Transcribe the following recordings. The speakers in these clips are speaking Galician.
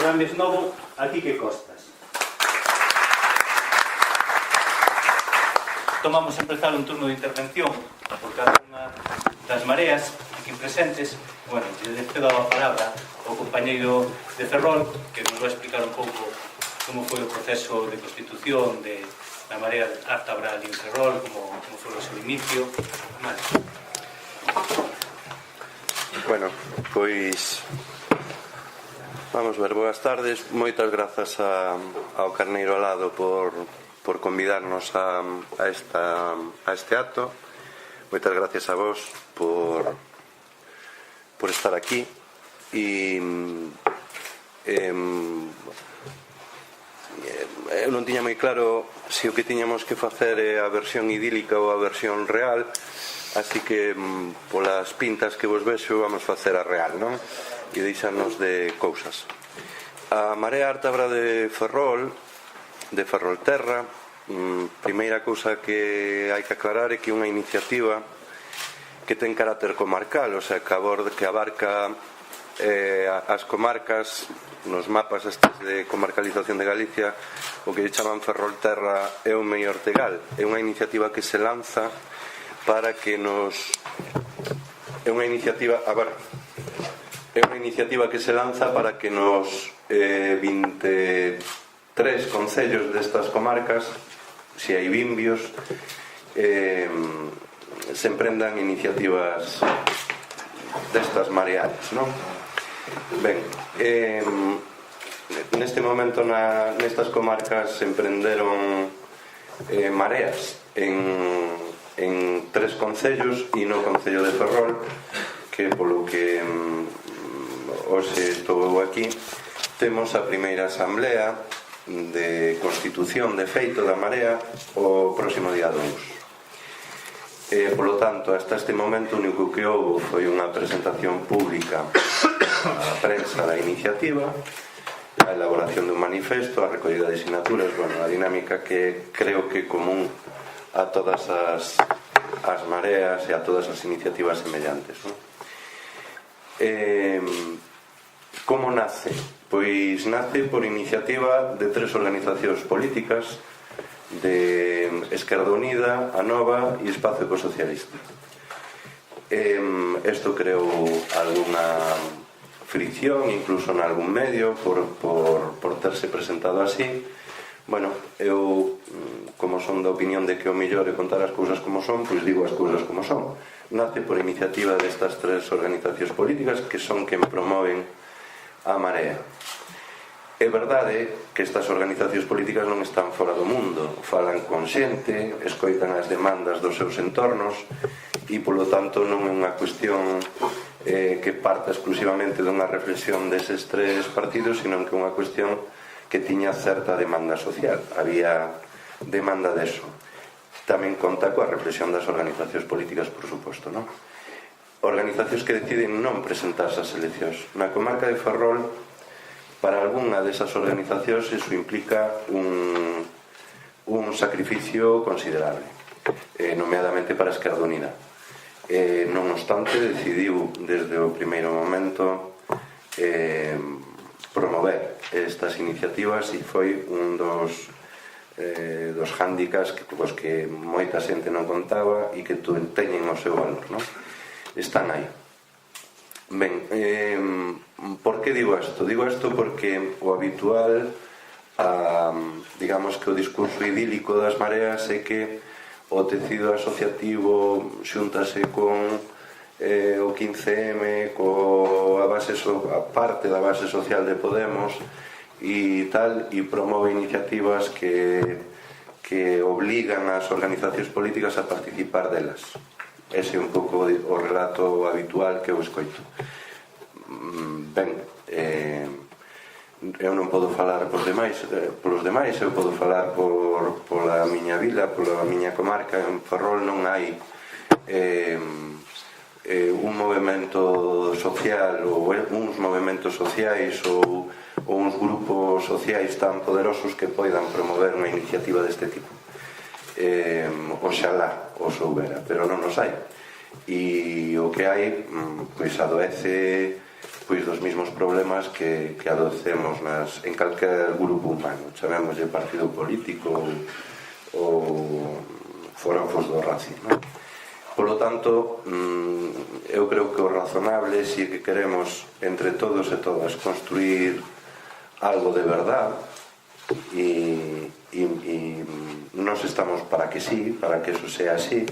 será mes novo, aquí que costas. Tomamos a empezar un turno de intervención por cada unha das mareas aquí presentes. Bueno, le cedo a palabra ao compañeiro de Ferrol, que nos vai explicar un pouco como foi o proceso de constitución da Marea Ártabra ali en Ferrol, como foi o seu inicio. Vale. Bueno, pois vamos ver, boas tardes. Moitas grazas ao Carneiro Alado por convidarnos a este acto. Moitas gracias a vos por estar aquí. E eu non tiña moi claro se o que tiñamos que facer é a versión idílica ou a versión real, así que polas pintas que vos vexo vamos facer a real, non? E deixarnos de cousas. A Marea Ártabra de Ferrolterra, primeira cousa que hai que aclarar é que é unha iniciativa que ten carácter comarcal, o sea, que abarca as comarcas. Nos mapas estes de comarcalización de Galicia, o que lle chaman Ferrolterra é o mellor Ortegal. É unha iniciativa que se lanza para que nos... É unha iniciativa que se lanza para que nos 23 concellos destas comarcas, se hai bimbios, se emprendan iniciativas destas mareadas, non? Ben, neste momento nestas comarcas se emprenderon mareas en 3 concellos e no concello de Ferrol, que polo que hoxe estou aquí, temos a primeira asamblea de constitución de feito da Marea o próximo día 2. Polo tanto, hasta este momento o único que houve foi unha presentación pública á prensa da iniciativa, a elaboración dun manifesto, a recollida de sinaturas, bueno, a dinámica que creo que é común a todas as mareas e a todas as iniciativas semellantes, non? Como nace? Pois nace por iniciativa de 3 organizacións políticas, de Esquerda Unida, Anova e Espazo Ecosocialista. Isto creou algunha fricción, incluso en algún medio, por terse presentado así. Bueno, eu, como son da opinión de que o mellor é contar as cousas como son, pois digo as cousas como son. Nace por iniciativa destas 3 organizacións políticas que son quen promoven a Marea. É verdade que estas organizacións políticas non están fora do mundo, falan con xente, escoitan as demandas dos seus entornos e, polo tanto, non é unha cuestión que parta exclusivamente dunha reflexión deses 3 partidos, sino que é unha cuestión que tiña certa demanda social. Había demanda deso. Tamén conta coa reflexión das organizacións políticas, por suposto, non? Organizacións que deciden non presentarse ás eleccións. Na comarca de Ferrol, para algunha desas organizacións iso implica un sacrificio considerable, nomeadamente para a Esquerda Unida. Non obstante, decidiu desde o primeiro momento promover estas iniciativas e foi un dos hándicaps cos que moita xente non contaba e que teñen o seu valor, non? Están aí. Ben, por que digo isto? Digo isto porque o habitual, digamos que o discurso idílico das mareas é que o tecido asociativo xúntase con o 15M, a parte da base social de Podemos e tal, e promove iniciativas que obligan as organizacións políticas a participar delas. Ese é un pouco o relato habitual que eu escoito. Ben, eu non podo falar polos demais, eu podo falar pola miña vila, pola miña comarca. En Ferrol non hai un movemento social ou uns movementos sociais ou uns grupos sociais tan poderosos que poidan promover unha iniciativa deste tipo. Oxalá os houbera, pero non os hai. E o que hai, pois adoece pois dos mesmos problemas que adocemos en calquer grupo humano, chamémoslle partido político ou forofos do racismo. Polo tanto, eu creo que o razonable, se que queremos entre todos e todas construir algo de verdad, e nos estamos para que sí, para que eso sea así,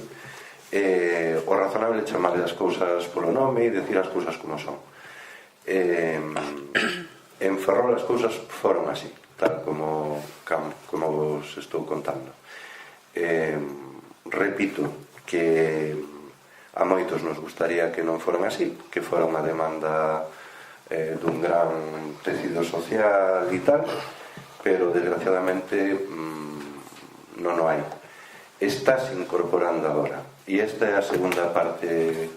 o razonable é chamarle as cousas polo nome e decir as cousas como son. En Ferrol as cousas foron así, tal como vos estou contando. Repito que a moitos nos gustaría que non foran así, que fora unha demanda dun gran tecido social e tal, pero desgraciadamente non o hai. Estás incorporando agora, e esta é a segunda parte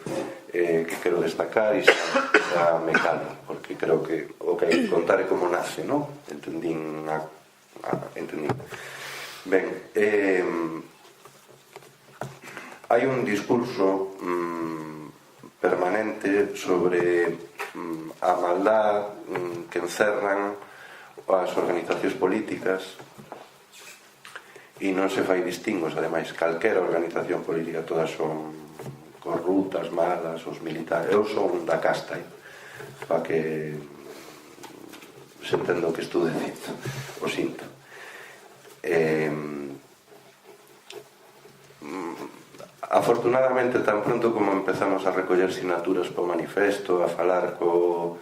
que quero destacar, e xa me calo, porque creo que o que hai que contar é como nace, non? Entendín. Ben, hai un discurso permanente sobre a maldad que encerran as organizacións políticas, e non se fai distingos, ademais, calquera organización política, todas son corruptas, malas, os militares. Eu son da casta, para que se entenda o que estou dicindo, o sinto. Afortunadamente, tan pronto como empezamos a recoller sinaturas para o manifesto, a falar coa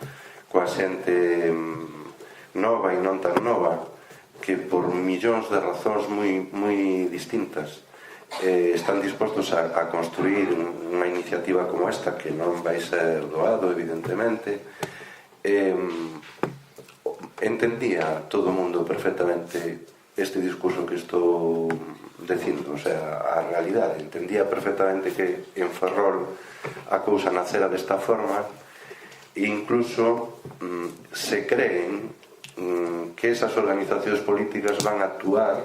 xente nova e non tan nova, que por millóns de razóns moi distintas están dispostos a construir unha iniciativa como esta, que non vai ser doado, evidentemente. Entendía todo o mundo perfectamente este discurso que estou dicindo, o sea, a realidade. Entendía perfectamente que en Ferrol a cousa nacera desta forma, e incluso se creen que esas organizacións políticas van a actuar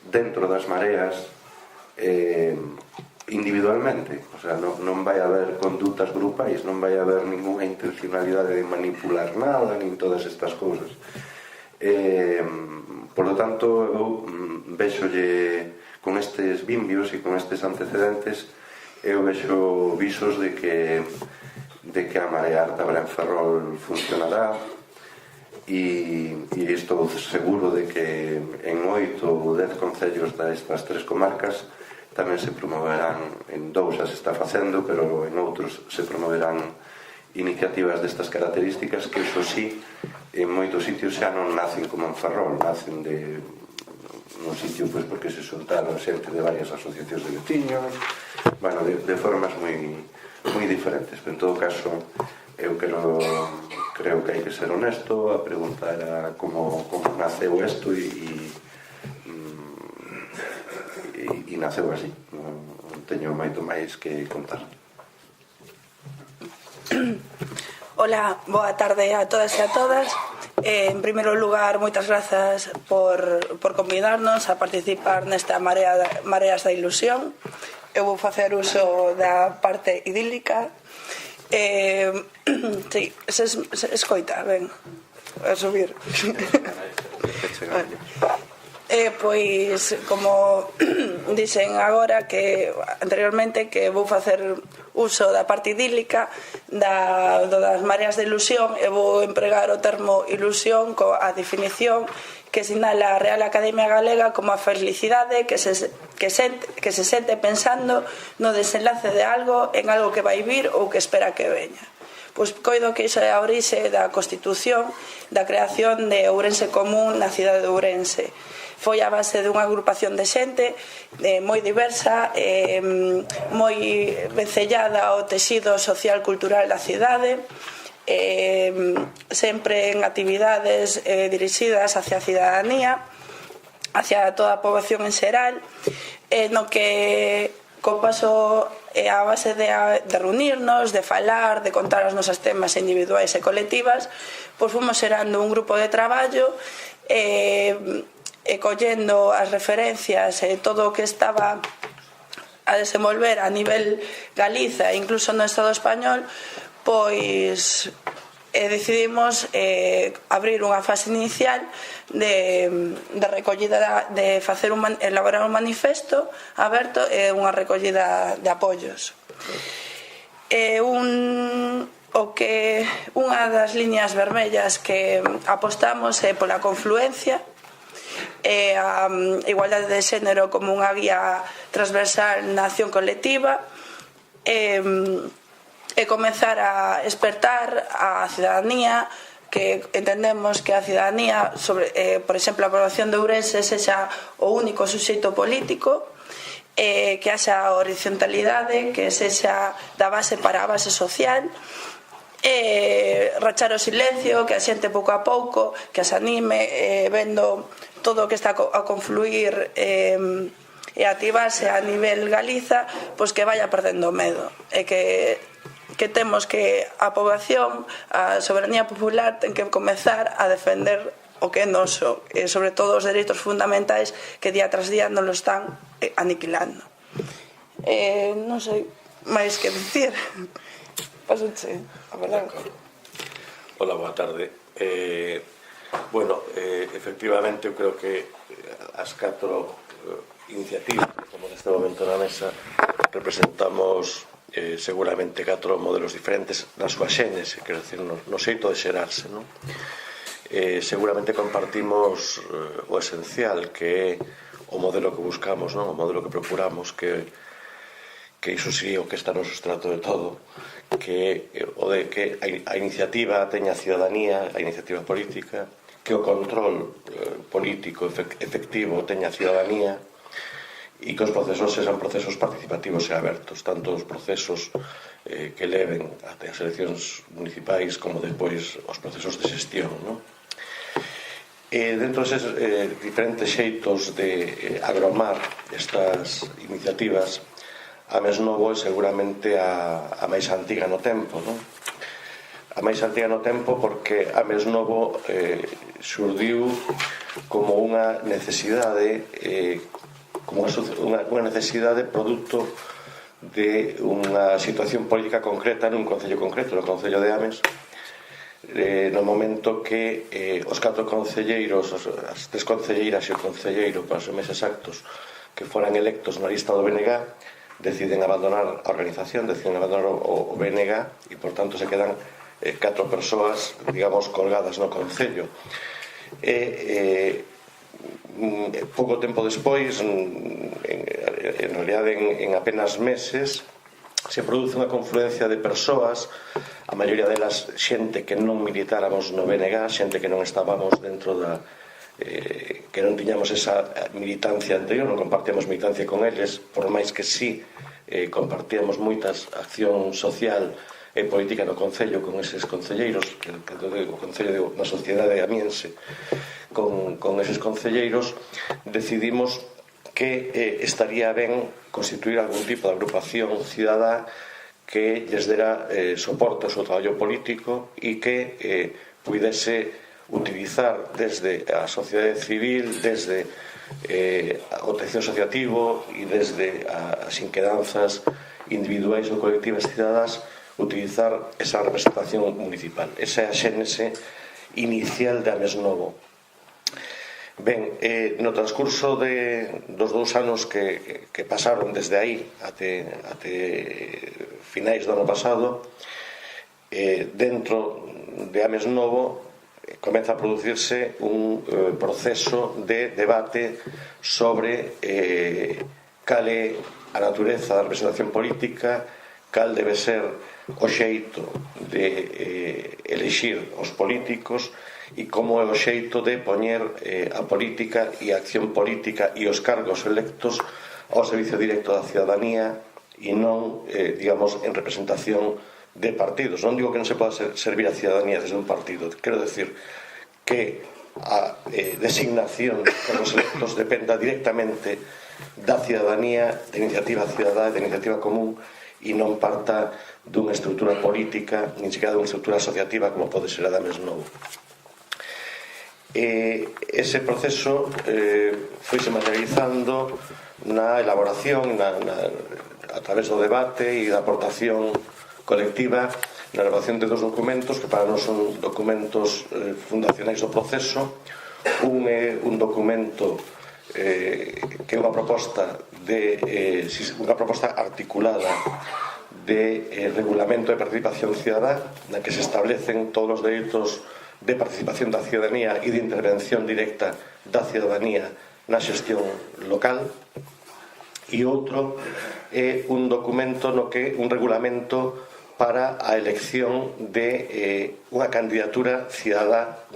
dentro das mareas individualmente, o sea, non vai haber condutas grupais, non vai haber ninguna intencionalidade de manipular nada, nin todas estas cousas. Por lo tanto, eu vexolle con estes vimbios e con estes antecedentes, eu vexo visos de que a marea alta en Ferrol funcionará, e estou seguro de que en 8 ou 10 concellos destas 3 comarcas tamén se promoverán, en 2 as está facendo, pero en outros se promoverán iniciativas destas características, que iso sí, en moitos sitios xa non nacen como en Ferrol, nacen nun sitio pois porque se soltaron xente de varias asociacións de veciños, bueno, de formas moi diferentes. Pero en todo caso, eu creo que hai que ser honesto. A pregunta era como naceu isto, e naceu así. Non teño moito máis que contar. Hola, boa tarde a todas e a todas. En primeiro lugar, moitas grazas por convidarnos a participar nesta Mareas da Ilusión. Eu vou facer uso da parte idílica. Sí, se escoita, ben, a subir. Pois, como dixen agora, que anteriormente, que vou facer uso da parte idílica das mareas de ilusión, e vou empregar o termo ilusión coa definición que sinala a Real Academia Galega como a felicidade que se sente pensando no desenlace de algo, en algo que vai vir ou que espera que veña. Pois coido que iso é a orixe da constitución da creación de Ourense Común na cidade de Ourense. Foi a base dunha agrupación de xente moi diversa, moi vencellada ao tecido social cultural da cidade, sempre en actividades dirixidas hacia a cidadanía, hacia toda a poboación en xeral, no que co paso a base de reunirnos, de falar, de contar os nosos temas individuais e colectivas, pois fomos xerando un grupo de traballo e collendo as referencias e todo o que estaba a desenvolver a nivel Galiza e incluso no Estado español, pois decidimos abrir unha fase inicial de recollida, de elaborar un manifesto aberto e unha recollida de apoios. Unha das liñas vermellas que apostamos é pola confluencia, a igualdade de xénero como unha guía transversal na acción colectiva, e comezar a despertar a cidadanía, que entendemos que a cidadanía, por exemplo, a población de Ourense sexa o único suxeito político, que haxa horizontalidade, que sexa da base para a base social, rachar o silencio, que a xente pouco a pouco, que as anime, vendo todo o que está a confluir e activarse a nivel Galiza, pois que vaya perdendo medo, e que temos que a poboación, a soberanía popular, ten que comezar a defender o que é noso, e sobre todo os dereitos fundamentais que día tras día non lo están aniquilando. Non sei máis que dicir. Pasoche a palabra. Hola, boa tarde. Efectivamente, eu creo que as 4 iniciativas que como neste momento na mesa representamos seguramente 4 modelos diferentes na súa xénese, quero dicir, no xeito de xerarse, non? Seguramente compartimos o esencial, que é o modelo que buscamos, non? O modelo que procuramos, que iso sí o que está no sustrato de todo, que é o de que a iniciativa teña a ciudadanía, a iniciativa política, que o control político efectivo teña a ciudadanía, e que os procesos sexan procesos participativos e abertos, tanto os procesos que leven até as eleccións municipais como depois os procesos de xestión, non? Dentro deses diferentes xeitos de agromar estas iniciativas, a Mesnovo é seguramente a máis antiga no tempo, non? A máis antiga no tempo porque a Mesnovo xurdiu como unha necesidade unha necesidade producto de unha situación política concreta nun concello concreto, no concello de Ames, no momento que os 4 concelleiros, as 3 concelleiras e o concelleiro, para ser máis exactos, que foran electos na lista do BNG, deciden abandonar a organización, deciden abandonar o BNG, e por tanto se quedan 4 persoas, digamos, colgadas no concello. Pouco tempo despois, en realidade en apenas meses, se produce unha confluencia de persoas, a maioría delas xente que non militáramos no BNG, xente que non estábamos dentro da que non tiñamos esa militancia anterior, non compartíamos militancia con eles, por máis que sí compartíamos moitas acción social e política no concello con eses concelleiros, o concello na sociedade amiense, con eses concelleiros, decidimos que estaría ben constituir algún tipo de agrupación cidadá que lles dera soporte ao seu traballo político e que puidese utilizar desde a sociedade civil, desde o tecido asociativo e desde as inquedanzas individuais ou colectivas cidadás, utilizar esa representación municipal. Esa é a xénese inicial de Amesnovo. Ben, no transcurso dos 2 anos que pasaron desde aí até finais do ano pasado, dentro de Amesnovo comeza a producirse un proceso de debate sobre cal é a natureza da representación política, cal debe ser o xeito de elexir os políticos e como é o xeito de poñer a política e a acción política e os cargos electos ao servicio directo da ciudadanía e non, digamos, en representación de partidos. Non digo que non se poda servir a ciudadanía desde un partido, quero decir que a designación dos cargos electos dependa directamente da ciudadanía, de iniciativa cidadá, de iniciativa común, e non parta dunha estrutura política, nin sequera dunha estrutura asociativa como pode ser a da Mesnovo. Ese proceso foise materializando na elaboración a través do debate e da aportación colectiva na elaboración de dos documentos que para nós son documentos fundacionais do proceso. Un é un documento que é unha proposta articulada de regulamento de participación cidadá, na que se establecen todos os dereitos de participación da ciudadanía e de intervención directa da ciudadanía na xestión local. E outro é un documento no que un regulamento para a elección de unha candidatura cidadá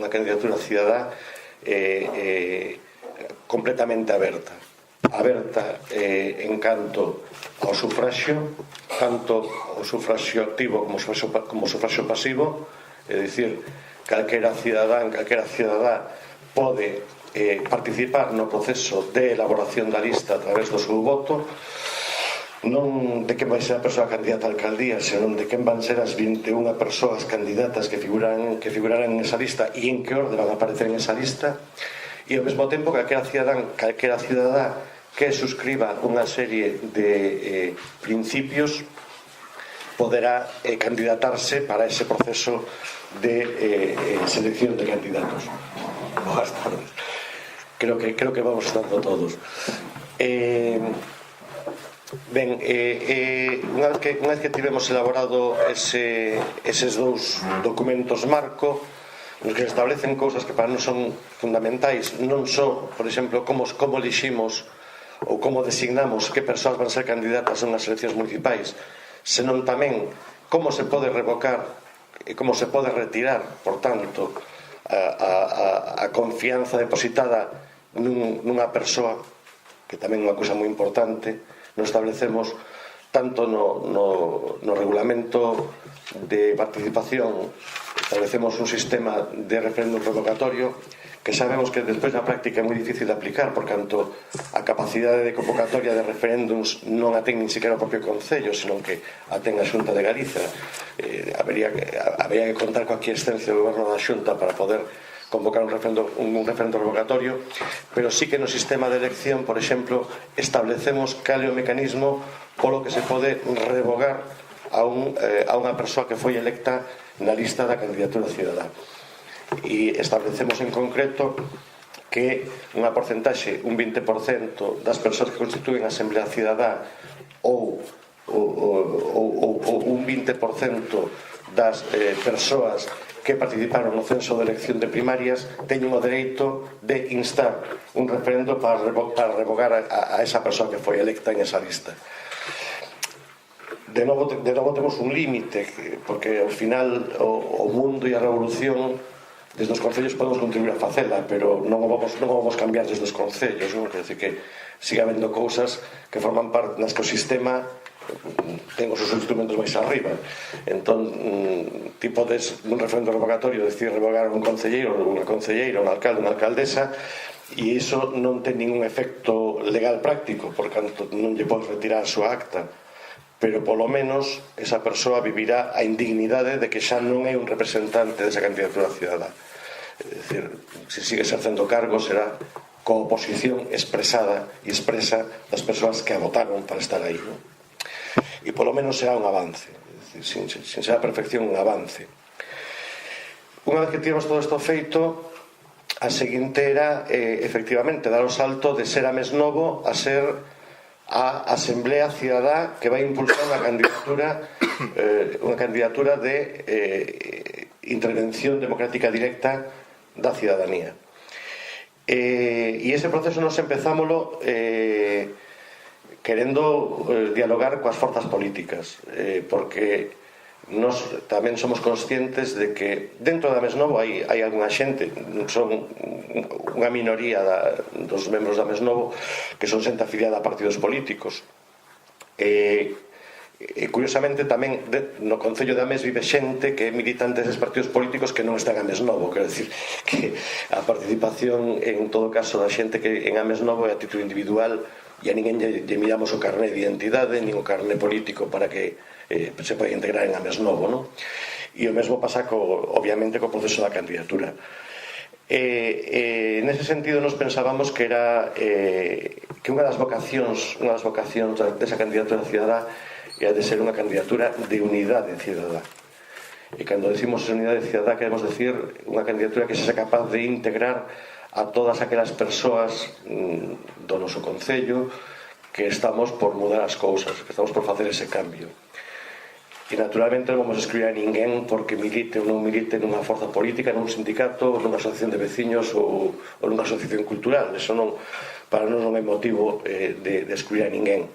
completamente aberta en canto ao sufraxio, tanto o sufraxio activo como o sufraxio pasivo, é dicir, calquera cidadán, calquera cidadá pode participar no proceso de elaboración da lista a través do seu voto, non de quen vai ser a persoa candidata a alcaldía, senón de quen van ser as 21 persoas candidatas que figurarán en esa lista e en que orde van a aparecer en esa lista. E ao mesmo tempo calquera cidadá que suscriba unha serie de principios poderá candidatarse para ese proceso de selección de candidatos. Boas tardes. Creo que vamos estando todos. Ben, unha vez que tivemos elaborado eses dous documentos marco, nos que establecen cousas que para nós son fundamentais, non só, por exemplo, como eliximos ou como designamos que persoas van ser candidatas a unhas eleccións municipais, senón tamén como se pode revocar e como se pode retirar, por tanto, a confianza depositada nunha persoa, que tamén é unha cousa moi importante. Nos establecemos tanto no regulamento de participación, establecemos un sistema de referéndum revocatorio que sabemos que despois na práctica é moi difícil de aplicar, por canto a capacidade de convocatoria de referéndums non a ten nin siquiera o propio Concello, senón que a ten a Xunta de Galiza. Habería que contar coa aquiescencia do Goberno da Xunta para poder convocar un referendo revocatorio, pero sí que no sistema de elección, por exemplo, establecemos cal é o mecanismo polo que se pode revogar a unha persoa que foi electa na lista da candidatura cidadá. E establecemos en concreto que unha porcentaxe, un 20% das persoas que constituen a Asamblea Cidadá ou un 20% das persoas que participaron no censo de elección de primarias teñen o dereito de instar un referendo para revogar a esa persoa que foi electa en esa lista. De novo temos un límite, porque ao final o mundo e a revolución desde os concellos podemos contribuir a facela, pero non o vamos cambiar desde os concellos, non? Quer dizer que siga habendo cousas que forman parte nas que o sistema ten os seus instrumentos máis arriba. Entón, ti podes nun referendo revocatorio decir revogar un concelleiro, unha concelleira, un alcalde, unha alcaldesa, e iso non ten ningún efecto legal práctico, por canto non lle podes retirar a súa acta, pero polo menos esa persoa vivirá a indignidade de que xa non é un representante desa candidatura cidadá. É dicir, se sigue exercendo cargo será coa oposición expresada e expresa das persoas que a votaron para estar aí, non? E polo menos será un avance, sin ser a perfección, un avance. Unha vez que tivemos todo isto feito, a seguinte era efectivamente dar o salto de ser a Mesnovo a ser a Asamblea Cidadá, que vai impulsar unha candidatura de intervención democrática directa da cidadanía. E ese proceso nos empezámoslo querendo dialogar coas forzas políticas, porque nós tamén somos conscientes de que dentro da Mesnovo hai algunha xente, son unha minoría dos membros da Mesnovo que son xente afiliada a partidos políticos, e curiosamente tamén no Concello de Ames vive xente que é militante deses partidos políticos que non están a Mesnovo. Quero dicir que a participación en todo caso da xente que en Ames Novo é a título individual, e a ninguén lle miramos o carné de identidade nin o carné político para que se poda integrar en Ames Novo, non? E o mesmo pasa obviamente co proceso da candidatura. Nese sentido nos pensábamos que era que unha das vocacións desa candidatura cidadá era de ser unha candidatura de unidade cidadá. E cando decimos unidade cidadá queremos decir unha candidatura que sexa capaz de integrar a todas aquelas persoas do noso concello que estamos por mudar as cousas, que estamos por facer ese cambio. E naturalmente non vamos a excluir a ninguén porque milite ou non milite nunha forza política, nun sindicato, nunha asociación de veciños ou nunha asociación cultural. Eso non, para nós non é motivo de excluir a ninguén.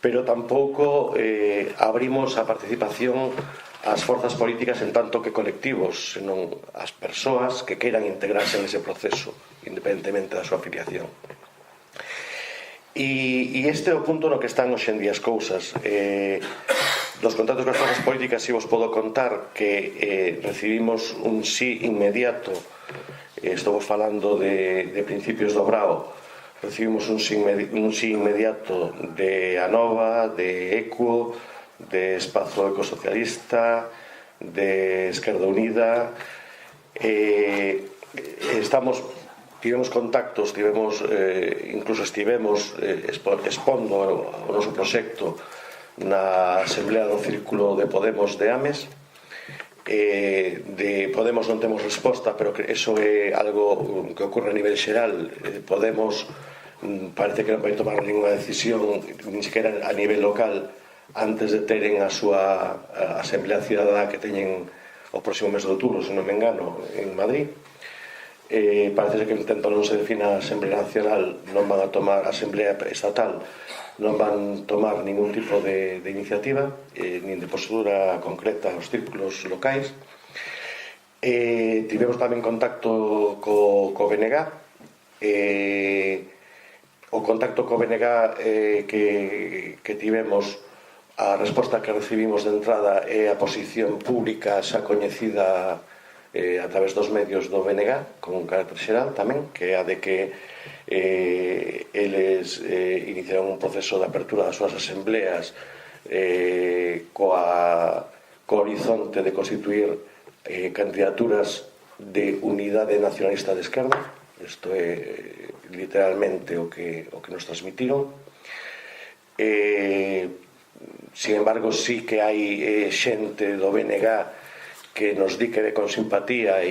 Pero tampouco abrimos a participación ás forzas políticas en tanto que colectivos, senón as persoas que queiran integrarse nese proceso, independentemente da súa afiliación. E este é o punto no que están hoxendía as cousas. Dos contactos con as forzas políticas, si vos podo contar que recibimos un sí inmediato. Estou falando de principios do Brao. Recibimos un sí inmediato de Anova, de ECUO, de Espazo Ecosocialista, de Esquerda Unida. Tivemos contactos, incluso estivemos expondo o noso proxecto na Asamblea do Círculo de Podemos de Ames. De Podemos non temos resposta, pero que eso é algo que ocorre a nivel xeral. Podemos parece que non vai tomar ninguna decisión, nin sequera a nivel local, antes de teren a súa Asamblea Cidadá que teñen o próximo mes de outubro, se non me engano, en Madrid. Parece que tanto non se defina a Asamblea Nacional, non van a tomar a Asamblea Estatal, non van tomar ningún tipo de iniciativa, nin de postura concreta aos círculos locais. Tivemos tamén contacto co BNG. O contacto co BNG que tivemos, a resposta que recibimos de entrada é a posición pública xa coñecida a través dos medios do BNG, con un carácter xeral tamén, que é a de que eles iniciaron un proceso de apertura das súas asambleas co horizonte de constituir candidaturas de unidade nacionalista de esquerda. Isto é literalmente o que nos transmitiron. Sin embargo, sí que hai xente do BNG que nos di que ve con simpatía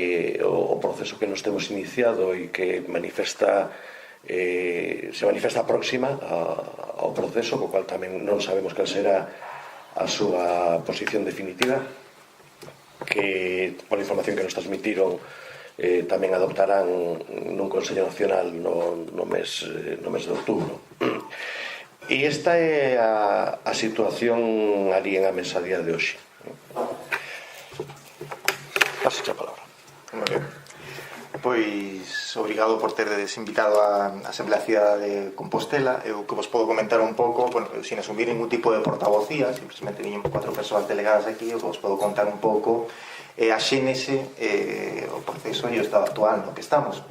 o proceso que nos temos iniciado e que se manifesta próxima ao proceso, co cual tamén non sabemos cal será a súa posición definitiva, que por a información que nos transmitiron tamén adoptarán nun Consello Nacional no mes de outubro. E esta é a situación ali en a mesa a día de hoxe. Paso a palabra. Moi ben. Pois, obrigado por teredes invitado a Asamblea Cidadá de Compostela. Eu que vos podo comentar un pouco, bueno, sin asumir ningún tipo de portavocía, simplemente viñen 4 persoas delegadas aquí, eu vos podo contar un pouco a xénese, o proceso e o estado actual no que estamos.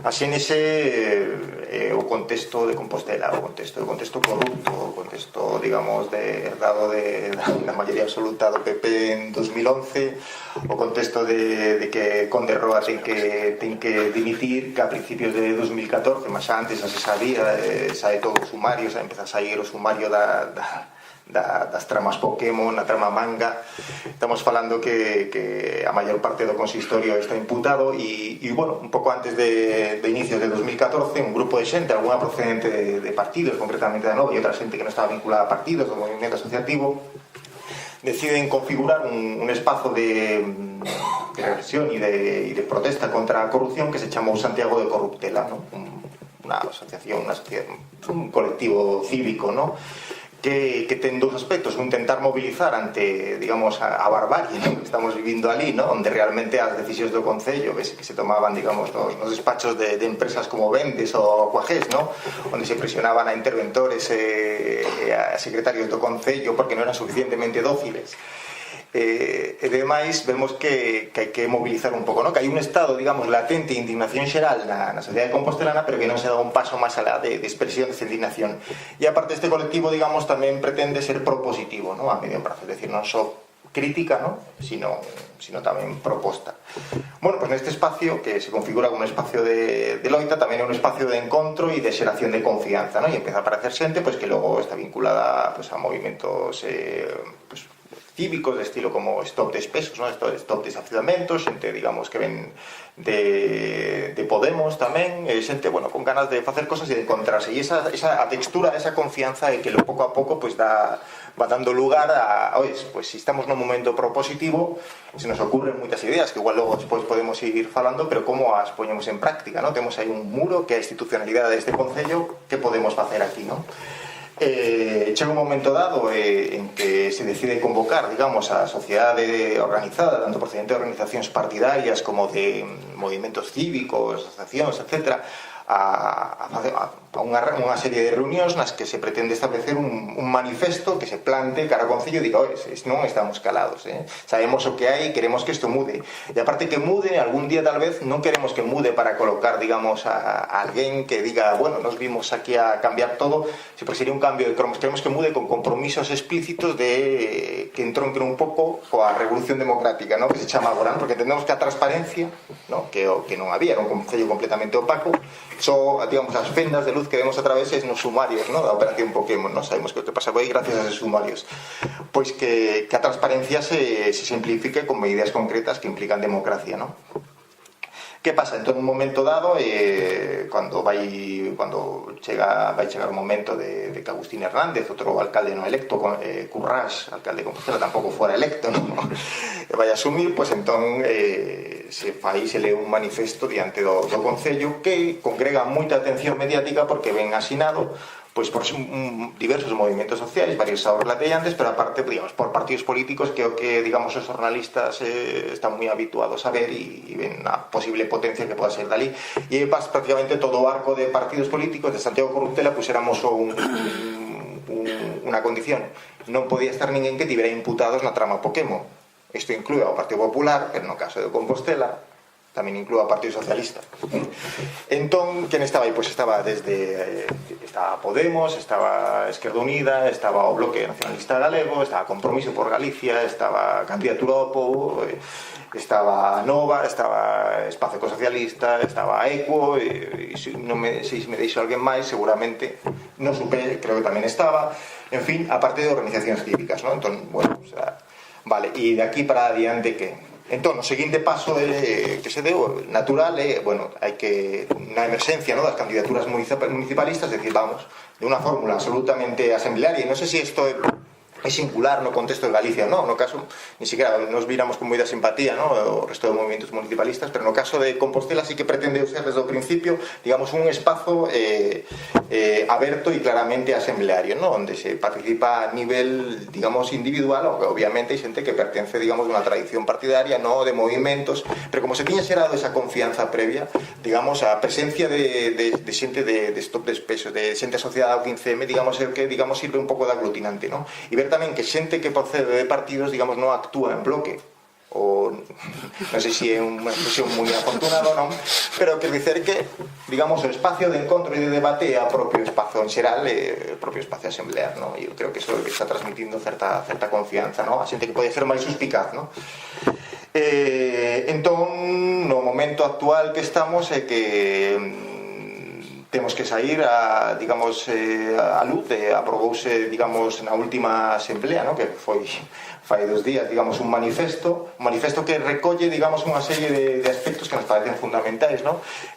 A xénese o contexto de Compostela, o contexto corrupto, o contexto, digamos, dado da maioría absoluta do PP en 2011, o contexto de que Conde Roa ten que dimitir, que a principios de 2014, mas xa antes non se sabía, sae todo o sumario, xa empeza a sair o sumario das tramas Pokémon, a trama Manga. Estamos falando que a maior parte do consistorio está imputado e bueno, un pouco antes de inicios de 2014, un grupo de xente, alguna procedente de partidos, concretamente da Nova, e outra xente que non estaba vinculada a partidos do movimento asociativo, deciden configurar un espazo de represión e de protesta contra a corrupción que se chamou Santiago de Corruptela, ¿no? Una asociación, un colectivo cívico, ¿no? Que ten dous aspectos: un intentar mobilizar ante, digamos, a barbarie, ¿no?, que estamos vivindo ali, ¿no?, onde realmente as decisións do Concello que se tomaban, digamos, nos despachos de empresas como Vendes ou Cuajés, ¿no?, onde se presionaban a interventores e a secretarios do Concello porque non eran suficientemente dóciles. E demais vemos que hai que mobilizar un pouco, ¿no?, que hai un estado, digamos, latente de indignación xeral na sociedade compostelana, pero que non se dá un paso máis alá de expresión desa indignación. E aparte este colectivo, digamos, tamén pretende ser propositivo, ¿no?, a medio prazo, é dicir, non só crítica, ¿no?, sino tamén proposta. Bueno, pues neste espacio que se configura como un espacio de loita, tamén é un espacio de encontro e de xeración de confianza, ¿no?, e empeza a aparecer xente pues que logo está vinculada pues a movimentos cívicos de estilo como Stop Despesos, ¿no? Stop Desafiamentos, xente, digamos, que ven de Podemos tamén, xente, bueno, con ganas de facer cosas e de encontrarse, e esa textura, esa confianza é que pouco a pouco pues va dando lugar a, oye, pues si estamos nun momento propositivo, se nos ocurren moitas ideas que igual logo despois podemos ir falando, pero como as poñemos en práctica, ¿no? Temos aí un muro que é a institucionalidade deste Concello, que podemos facer aquí, ¿no? Chega un momento dado en que se decide convocar, digamos, a sociedade organizada, tanto procedente de organizacións partidarias como de movimentos cívicos, asociacións, etc., a unha serie de reunións nas que se pretende establecer un manifesto que se plante cara ao Concello e diga, oye, non estamos calados, sabemos o que hai, queremos que isto mude, e aparte que mude, algún día tal vez non queremos que mude para colocar, digamos, a alguén que diga, bueno, nos vimos aquí a cambiar todo, sempre sería un cambio de cromos, queremos que mude con compromisos explícitos de que entronquen un pouco coa revolución democrática, ¿no? Que se chama agora, ¿no? Porque entendemos que a transparencia, ¿no? que non había, era un Concello completamente opaco, só, digamos, as fendas de luz que vemos a través nos sumarios, ¿no? Da operación Pokémon, ¿no? Sabemos que o que pasa aí gracias a esos sumarios, pois que a transparencia se simplifique con medidas concretas que implican democracia, ¿no? Que pasa? Entón, un momento dado, cando vai chegar o momento de que Agustín Hernández, outro alcalde non electo, Currás, alcalde de Compostela, tampouco fora electo, ¿no? vai asumir, pois entón se lee un manifesto diante do Concello que congrega moita atención mediática porque ven asinado pois por diversos movimentos sociais, varios sabores lateantes, pero aparte, digamos, por partidos políticos que o que, digamos, os jornalistas están moi habituados a ver e ven a posible potencia que poda ser dali. E prácticamente todo o arco de partidos políticos de Santiago Corruptela, pois éramos unha condición. Non podía estar ninguén que tivera imputados na trama Pokémon. Isto inclúe ao Partido Popular, pero no caso de Compostela tamén inclúe ao Partido Socialista. Entón, quen estaba aí? Pois estaba estaba Podemos, estaba Esquerda Unida, estaba o Bloque Nacionalista Galego, estaba Compromiso por Galicia, estaba Candidatura ao Pobo, estaba Nova, estaba Espacio Ecosocialista, estaba Equo, e se me deixo alguén máis, seguramente, non supe, creo que tamén estaba, en fin, aparte de organizacións cívicas, ¿no? Entón, bueno, o sea, vale, e de aquí para adiante, que entón, o seguinte paso que se deu natural é, bueno, hai que na emerxencia, ¿no? Das candidaturas municipalistas, decir, vamos, de unha fórmula absolutamente asamblearia, e non sei se isto é singular no contexto de Galicia, no caso, ni siquiera nos viramos con moita simpatía, o resto de movimentos municipalistas, pero no caso de Compostela sí que pretende ser desde o principio, digamos, un espazo aberto e claramente asambleario, onde se participa a nivel, digamos, individual, o que obviamente hai xente que pertence, digamos, a unha tradición partidaria, de movimentos, pero como se tiña xerado esa confianza previa, digamos, a presencia de xente de Stop Despesos, de xente asociada ao 15M, digamos, é que, digamos, sirve un pouco de aglutinante, e ver tamén que xente que procede de partidos, digamos, non actúa en bloque, ou non sei se é unha expresión moi afortunada ou non, pero quer dicer que, digamos, o espacio de encontro e de debate é o propio espazo en xeral, o propio espacio asamblear, e eu creo que iso está transmitindo certa confianza, a xente que pode ser máis suspicaz, entón, no momento actual que estamos é que temos que sair a, digamos, a luz, aprobouse, digamos, na última asamblea, que foi fai 2 días, digamos, un manifesto que recolle, digamos, unha serie de aspectos que nos parecen fundamentais,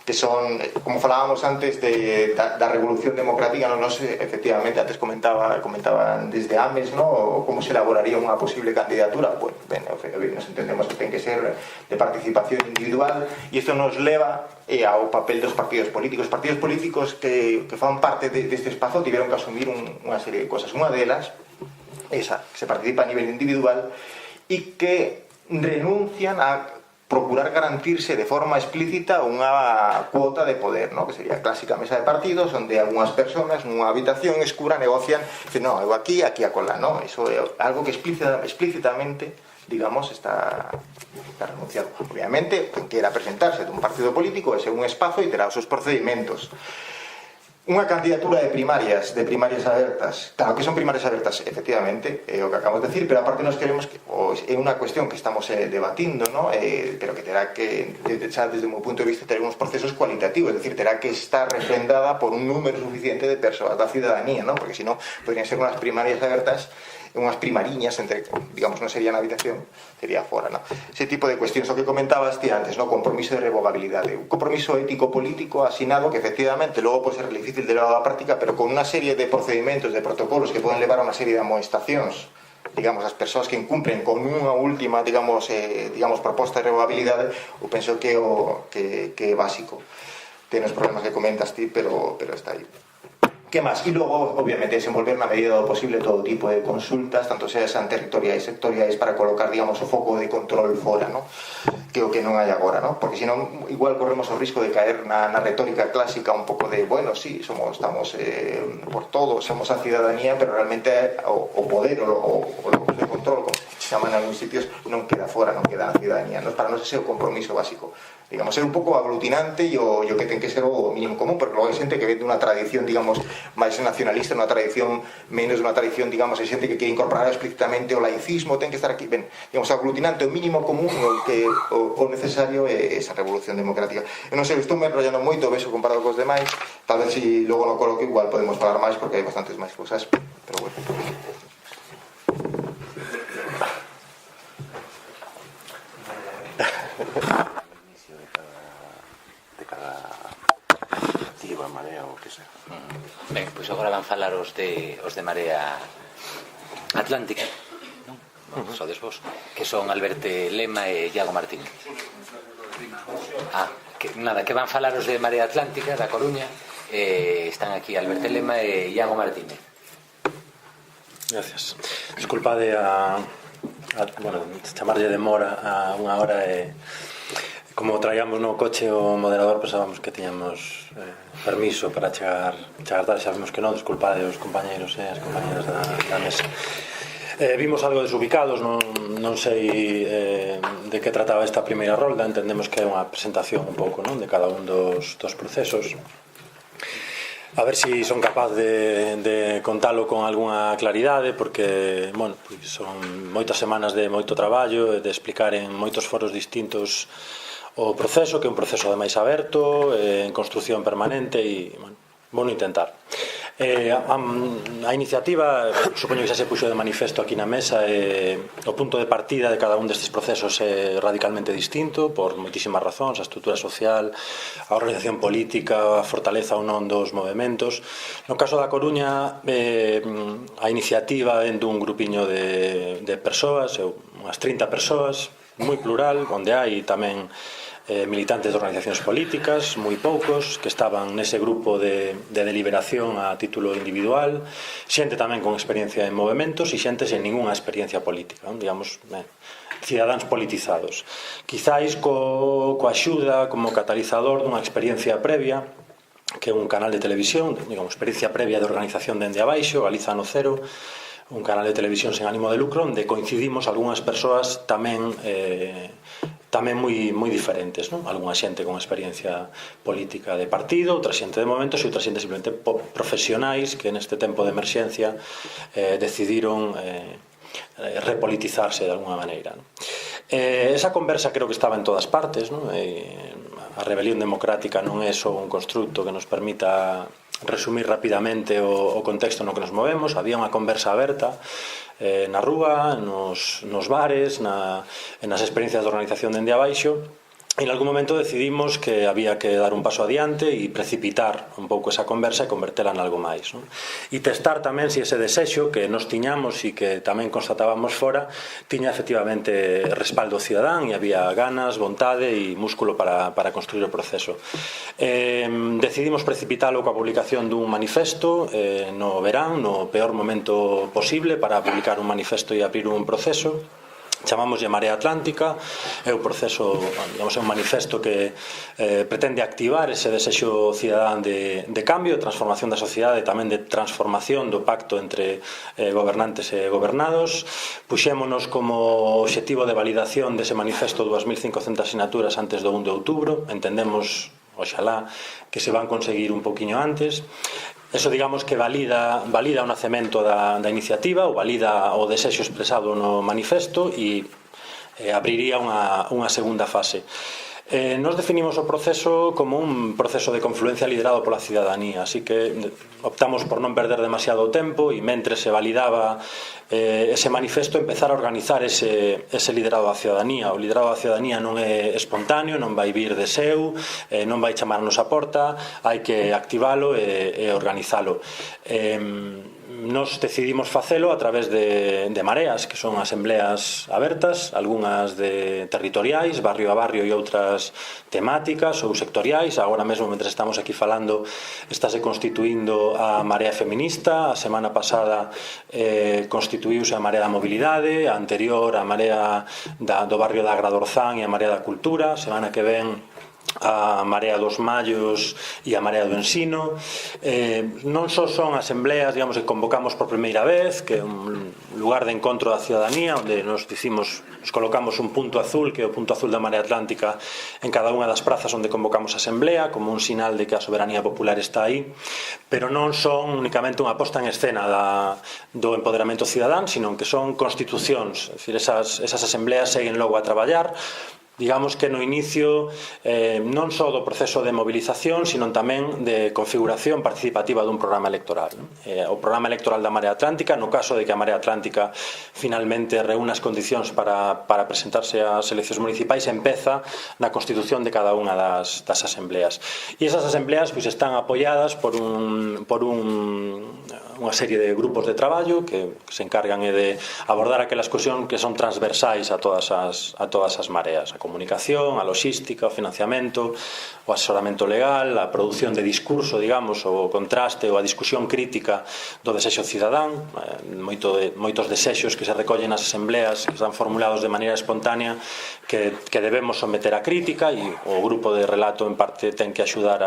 que son, como falábamos antes da revolución democrática, efectivamente, antes comentaban desde Ames, como se elaboraría unha posible candidatura, pues, nos entendemos que ten que ser de participación individual, e isto nos leva ao papel dos partidos políticos. Os partidos políticos que fan parte deste espazo tiveron que asumir unha serie de cosas. Unha delas, esa, que se participa a nivel individual e que renuncian a procurar garantirse de forma explícita unha cuota de poder, que sería a clásica mesa de partidos onde algunhas persoas nunha habitación escura negocian, dicen, eu aquí acolá, iso é algo que explícitamente, digamos, está renunciado. Obviamente, quen quera presentarse dun partido político é un espazo e terá os seus procedimentos. Unha candidatura de primarias abertas, claro que son primarias abertas, efectivamente, é o que acabamos de decir, pero aparte nos queremos que é unha cuestión que estamos debatindo, pero que terá que, desde o meu punto de vista, ter uns procesos cualitativos, es decir, terá que estar refrendada por un número suficiente de persoas da cidadanía, porque senón podrían ser unhas primarias abertas unhas primariñas entre, digamos, non sería na habitación, sería fora, non? Ese tipo de cuestións, o que comentabas ti antes, non? Compromiso de revogabilidade, un compromiso ético-político asinado que efectivamente logo pode ser difícil de levar á práctica, pero con unha serie de procedimentos, de protocolos que poden levar a unha serie de amoestacións, digamos, as persoas que incumplen con unha última, digamos, proposta de revogabilidade, eu penso que é básico. Ten os problemas que comentas ti, pero está aí. ¿Qué más? Y luego, obviamente, desenvolver na medida do posible todo tipo de consultas, tanto sean territoriais, sectoriais, para colocar, digamos, o foco de control fora, ¿no? Que o que non hai agora, ¿no? Porque senón igual corremos o risco de caer na retórica clásica un pouco de, bueno, sí, estamos por todo, somos a cidadanía, pero realmente o poder o locos de control, como se llaman en algúns sitios, non queda fora, non queda na cidadanía, non? Para nós ese é o compromiso básico. Digamos, ser un pouco aglutinante e o que ten que ser o mínimo común, porque logo hai xente que ve dunha tradición, digamos, máis nacionalista, unha tradición menos unha tradición, digamos, hai xente que quere incorporar explícitamente o laicismo, ten que estar aquí, ben, digamos, aglutinante, o mínimo común, o necesario é esa revolución democrática. Eu non sei, estou me enrollando moito, vexo comparado cos demais, tal vez se logo no coloque igual podemos falar máis, porque hai bastantes máis cousas, pero bueno. Marea ou que sea. Ben, pois agora van falar os de Marea Atlántica, non? Sodes vos, que son Alberto Lema e Iago Martín. Que van falar os de Marea Atlántica da Coruña, están aquí Alberto Lema e Iago Martínez. Gracias. Disculpade bueno, chamarlle demora a unha hora e como traíamos no coche o moderador pensábamos que tiñamos permiso para chegar tarde, sabemos que non, disculpade os compañeiros e as compañeras da mesa. Vimos algo desubicados, non sei de que trataba esta primeira rolda, entendemos que é unha presentación un pouco, non, de cada un dos procesos. A ver se son capaz de contalo con algunha claridade, porque, bueno, pues son moitas semanas de moito traballo, de explicar en moitos foros distintos o proceso, que é un proceso ademais aberto, en construción permanente, e, bueno, vou intentar. A iniciativa, supoño que xa se puxo de manifesto aquí na mesa, o punto de partida de cada un destes procesos é radicalmente distinto por moitísimas razóns, a estrutura social, a organización política, a fortaleza ou non dos movementos. No caso da Coruña, a iniciativa é dun grupiño de persoas, unhas 30 persoas, moi plural, onde hai tamén militantes de organizacións políticas, moi poucos, que estaban nese grupo de deliberación a título individual, xente tamén con experiencia en movementos e xente sen ninguna experiencia política, digamos, cidadáns politizados. Quizáis coa axuda como catalizador dunha experiencia previa, que é un canal de televisión, digamos, experiencia previa de organización dende abaixo, Galiza no Cero, un canal de televisión sen ánimo de lucro, onde coincidimos algunhas persoas tamén moi diferentes, non? Algúna xente con experiencia política de partido, outra xente de momentos e outra xente simplemente profesionais que neste tempo de emerxencia decidiron repolitizarse de alguna maneira, non? Esa conversa creo que estaba en todas partes, non? A rebelión democrática non é só un constructo que nos permita resumir rapidamente o contexto no que nos movemos. Había unha conversa aberta na rúa, nos bares, nas experiencias de organización dende abaixo, e en algún momento decidimos que había que dar un paso adiante e precipitar un pouco esa conversa e convertela en algo máis, non? E testar tamén se ese desexo que nos tiñamos e que tamén constatábamos fora tiña efectivamente respaldo cidadán e había ganas, vontade e músculo para construir o proceso. Decidimos precipitalo coa publicación dun manifesto no verán, no peor momento posible para publicar un manifesto e abrir un proceso. Chamámoslle Marea Atlántica, é un proceso, digamos, é un manifesto que pretende activar ese desexo cidadán de cambio, de transformación da sociedade e tamén de transformación do pacto entre gobernantes e gobernados. Puxémonos como obxectivo de validación dese manifesto 2.500 sinaturas antes do 1 de outubro, entendemos, oxalá, que se van conseguir un poquinho antes. Eso, digamos, que valida o nacemento da iniciativa, ou valida o desexo expresado no manifesto e abriría unha segunda fase. Nos definimos o proceso como un proceso de confluencia liderado pola cidadanía, así que optamos por non perder demasiado tempo e mentre se validaba ese manifesto empezar a organizar ese liderado da cidadanía. O liderado da cidadanía non é espontáneo, non vai vir de seu, non vai chamarnos a porta, hai que activalo e organizalo. Nos decidimos facelo a través de mareas, que son asembleas abertas, algunhas de territoriais, barrio a barrio e outras temáticas ou sectoriais. Agora mesmo, mentre estamos aquí falando, estáse constituindo a Marea Feminista. A semana pasada constituíuse a Marea da Mobilidade, a anterior a Marea do barrio da Agradorzán e a Marea da Cultura. A semana que ven a Marea dos Mallos e a Marea do Ensino. Non só son asembleas, digamos, que convocamos por primeira vez, que é un lugar de encontro da cidadanía, onde nos colocamos un punto azul, que é o punto azul da Marea Atlántica, en cada unha das prazas onde convocamos a asamblea, como un sinal de que a soberanía popular está aí, pero non son únicamente unha posta en escena do empoderamento cidadán, sino que son constitucións, é dicir, esas asambleas seguen logo a traballar. Digamos que no inicio non só do proceso de movilización, sino tamén de configuración participativa dun programa electoral. O programa electoral da Marea Atlántica, no caso de que a Marea Atlántica finalmente reúna as condicións para presentarse ás eleccións municipais, empeza na constitución de cada unha das asambleas. E esas asambleas están apoiadas por unha serie de grupos de traballo que se encargan de abordar aquelas cuestións que son transversais a todas as mareas: a comunicación, a logística, o financiamento, o asesoramento legal, a produción de discurso, digamos, o contraste ou a discusión crítica do desexo cidadán. Moitos desexos que se recollen nas asambleas, que están formulados de maneira espontánea, que debemos someter a crítica, e o grupo de relato en parte ten que axudar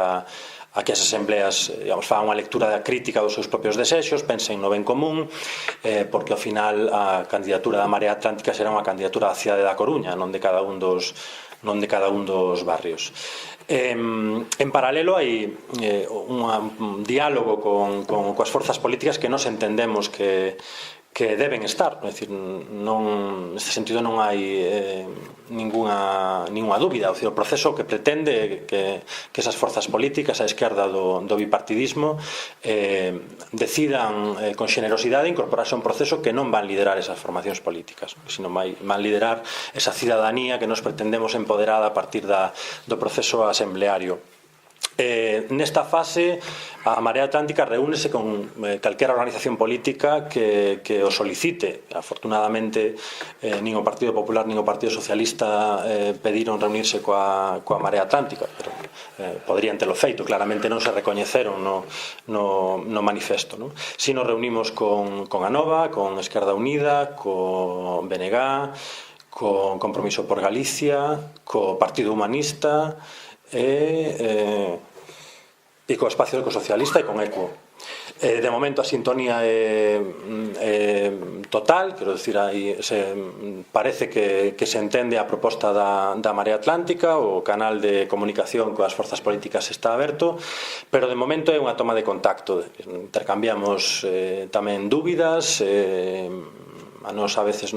a que as asambleas, digamos, fagan unha lectura crítica dos seus propios desexos, pensen no ben común, porque ao final a candidatura da Marea Atlántica será unha candidatura da cidade da Coruña, non de cada un dos barrios. En paralelo hai un diálogo coas forzas políticas que nos entendemos que deben estar, é dicir, neste sentido non hai ninguna dúbida. O proceso que pretende que esas forzas políticas, a esquerda do bipartidismo, decidan con xenerosidade incorporarse a un proceso que non van liderar esas formacións políticas, sino van liderar esa cidadanía que nos pretendemos empoderada a partir do proceso asambleario. Nesta fase a Marea Atlántica reúnese con calquera organización política que o solicite. Afortunadamente nin o Partido Popular nin o Partido Socialista pediron reunirse coa Marea Atlántica, pero poderían telo feito, claramente non se recoñeceron no manifesto, non? Si nos reunimos con Anova, con Esquerda Unida, con BNG, con Compromiso por Galicia, co Partido Humanista e co Espacio Ecosocialista e con ECO. De momento a sintonía é total, quero dicir, aí parece que se entende a proposta da Marea Atlántica, o canal de comunicación coas forzas políticas está aberto, pero de momento é unha toma de contacto. Intercambiamos tamén dúbidas, a nos a veces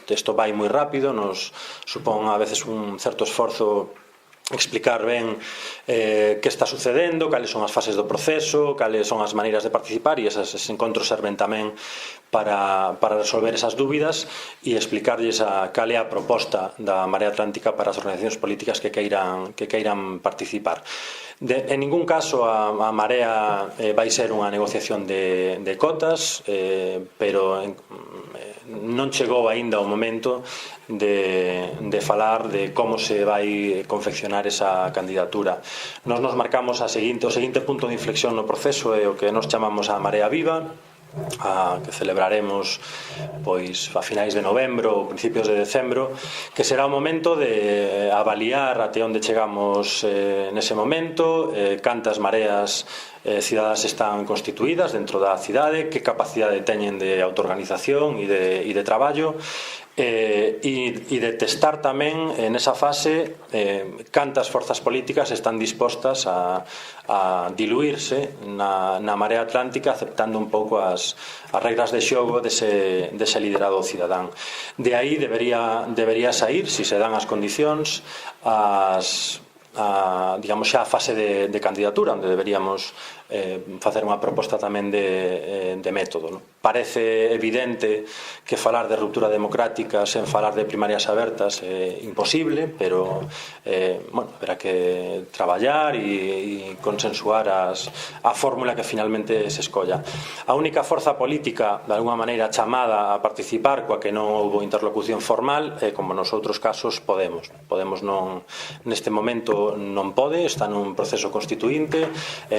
isto vai moi rápido, nos supón a veces un certo esforzo explicar ben que está sucedendo, cales son as fases do proceso, cales son as maneiras de participar, e eses encontros serven tamén para resolver esas dúbidas e explicarlles cal é a proposta da Marea Atlántica para as organizacións políticas que queiran participar. En ningún caso a Marea vai ser unha negociación de cotas, pero non chegou aínda o momento de falar de como se vai confeccionar esa candidatura. Nos marcamos o seguinte punto de inflexión no proceso, é o que nos chamamos a Marea Viva, que celebraremos pois a finais de novembro ou principios de decembro, que será o momento de avaliar até onde chegamos nese momento, cantas mareas cidadás están constituídas dentro da cidade, que capacidade teñen de autoorganización e de traballo, e de testar tamén nesa fase cantas forzas políticas están dispostas a diluirse na Marea Atlántica, aceptando un pouco as regras de xogo dese liderado cidadán. De aí debería sair, se se dan as condicións, digamos xa a fase de candidatura, onde deberíamos facer unha proposta tamén de método, non? Parece evidente que falar de ruptura democrática sen falar de primarias abertas é imposible, pero haberá que traballar e consensuar a fórmula que finalmente se escolla. A única forza política, de alguma maneira chamada a participar, coa que non houbo interlocución formal, é como nos outros casos Podemos. Podemos non, neste momento non pode, está nun proceso constituinte,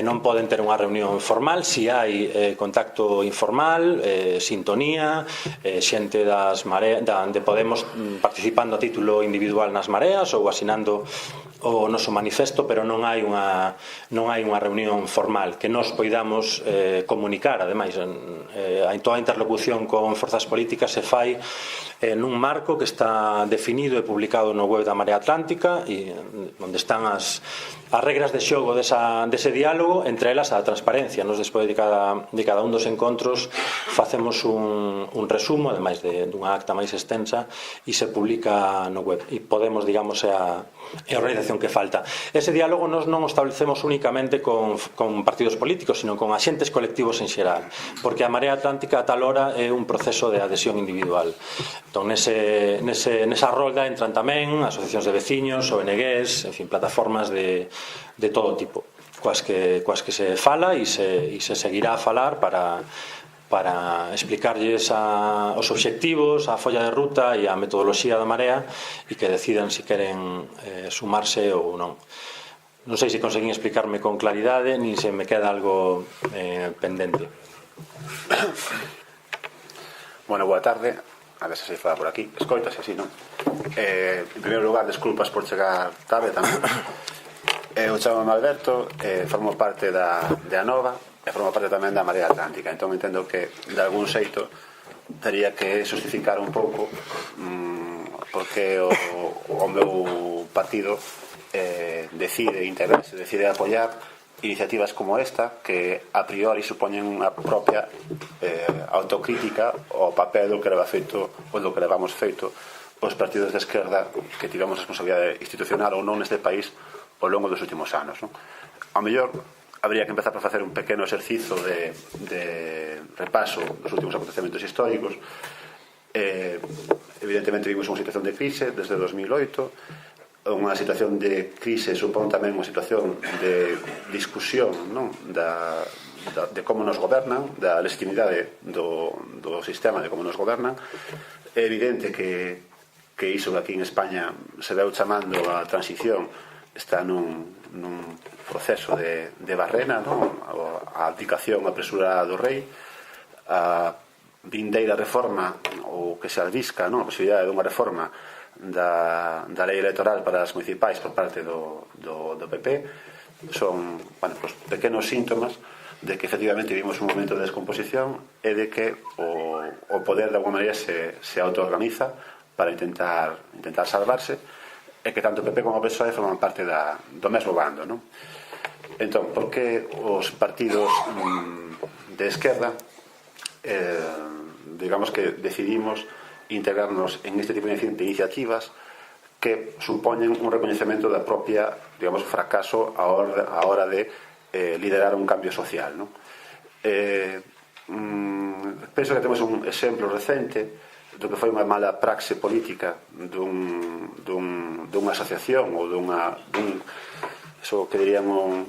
non poden ter unha reunión formal, si hai contacto informal, sintonía, xente das mareas, de Podemos participando a título individual nas mareas ou asinando o noso manifesto, pero non hai unha reunión formal que nos poidamos comunicar. Ademais, toda a interlocución con forzas políticas se fai nun marco que está definido e publicado no web da Marea Atlántica, e onde están as regras de xogo dese diálogo, entre elas a transparencia. Nos, despois de cada un dos encontros, facemos un resumo, ademais dunha acta máis extensa, e se publica no web. E Podemos, digamos, é a organización que falta. Ese diálogo nos non o establecemos únicamente con partidos políticos, sino con axentes colectivos en xeral, porque a Marea Atlántica a tal hora é un proceso de adhesión individual. Entón, nesa rolda entran tamén asociacións de veciños, ONGs, en fin, plataformas de todo tipo, coas que se fala e se seguirá a falar para explicarlles os obxectivos, a folla de ruta e a metodoloxía da Marea, e que decidan se queren sumarse ou non. Non sei se conseguín explicarme con claridade, nin se me queda algo pendente. Bueno, boa tarde. A ver se fala por aquí. Escoitase así, non? En primeiro lugar, desculpas por chegar tarde tamén. Eu chamo-me Alberto, formo parte de ANOVA e formo parte tamén da Marea Atlántica. Entón entendo que de algún xeito teria que justificar un pouco porque o meu partido decide integrarse, decide apoiar iniciativas como esta, que a priori supoñen unha propia autocrítica ao papel do que leva feito ou do que levamos feito os partidos de esquerda que tivemos responsabilidade institucional ou non neste país ao longo dos últimos anos, non? Ao mellor habría que empezar por facer un pequeno exercizo de repaso dos últimos acontecementos históricos. Evidentemente vimos unha situación de crise desde 2008. Unha situación de crise supón tamén unha situación de discusión, non? De como nos gobernan, da legitimidade do sistema de como nos gobernan. É evidente que iso aquí en España se veu chamando a transición, está nun proceso de barrena, non? A abdicación apresurada do rei, a vindeira reforma, ou que se albisca, non? A posibilidade de unha reforma da lei electoral para as municipais por parte do PP, son pues, pequenos síntomas de que efectivamente vivimos un momento de descomposición e de que o poder de alguma maneira se autoorganiza para intentar salvarse, e que tanto o PP como o PSOE forman parte do mesmo bando, non? Entón, por que os partidos de esquerda digamos que decidimos integrarnos en este tipo de iniciativas que supoñen un recoñecemento da propia, digamos, fracaso a hora de liderar un cambio social, non? Penso que temos un exemplo recente do que foi unha mala praxe política dunha asociación ou eso que diríamos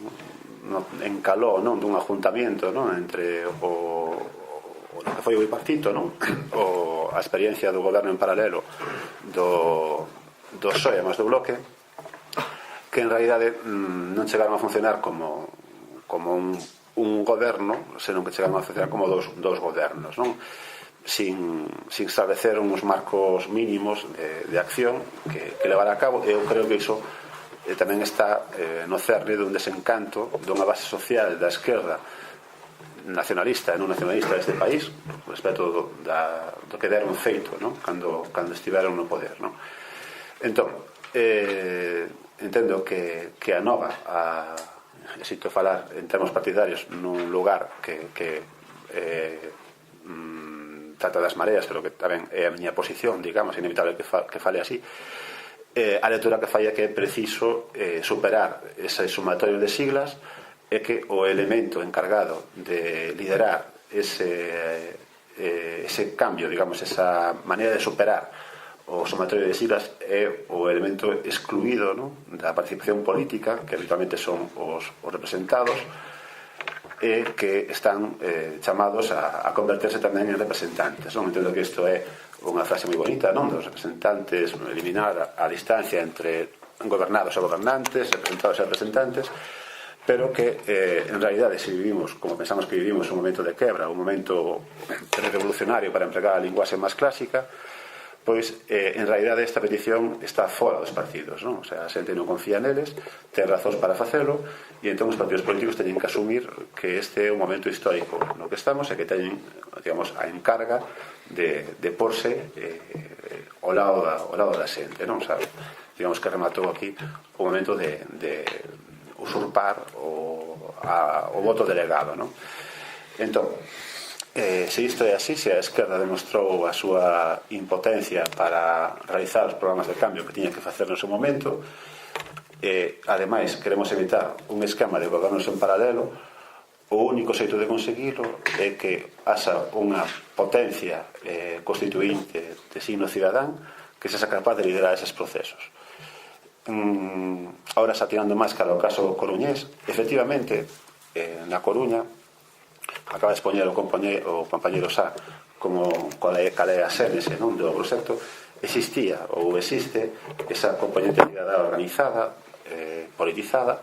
encaló, non? Dun ajuntamiento, non? Entre o que foi o bipartito, non? A experiencia do goberno en paralelo do PSOE máis do Bloque, que en realidade non chegaron a funcionar como un goberno, senón que chegaron a funcionar como dos gobernos, non? Sin establecer uns marcos mínimos de acción que levar a cabo. Eu creo que iso tamén está no cerne dun desencanto dunha base social da esquerda nacionalista e non nacionalista deste país respecto do que deron feito, no? cando estiveron no poder, no? Entón, entendo que a Nova exito falar en termos partidarios nun lugar que trata das mareas, pero que tamén é a miña posición, digamos, inevitable que fale así. A lectura que fai é que é preciso superar ese sumatorio de siglas e que o elemento encargado de liderar ese cambio, digamos, esa maneira de superar o sumatorio de siglas é o elemento excluído, no? Da participación política, que habitualmente son os representados, e que están chamados a converterse tamén en representantes, non? Entendo que isto é unha frase moi bonita, non? Dos representantes, eliminar a distancia entre gobernados e gobernantes, representados e representantes, pero que en realidade, se vivimos como pensamos que vivimos, un momento de quebra, un momento revolucionario para empregar a linguaxe máis clásica, pois en realidade esta petición está fora dos partidos, non? O sea, a xente non confía neles, ten razóns para facelo, e entón os partidos políticos teñen que asumir que este é un momento histórico no que estamos e que teñen, digamos, a encarga de porse ao lado da xente, non? O sea, digamos que rematou aquí o momento de usurpar o voto delegado, non? Entón, se isto é así, se a esquerda demostrou a súa impotencia para realizar os programas de cambio que tiña que facer no seu momento, ademais queremos evitar un esquema de gobernos en paralelo, o único xeito de conseguirlo é que haxa unha potencia constituinte de signo cidadán que sexa capaz de liderar eses procesos. Ahora está tirando máis cara ao caso coruñés. Efectivamente, na Coruña acaba de expoñer o compañeiro Sá como cal é a xénese, non, do proxecto. Existía ou existe esa componente cidadá organizada, politizada,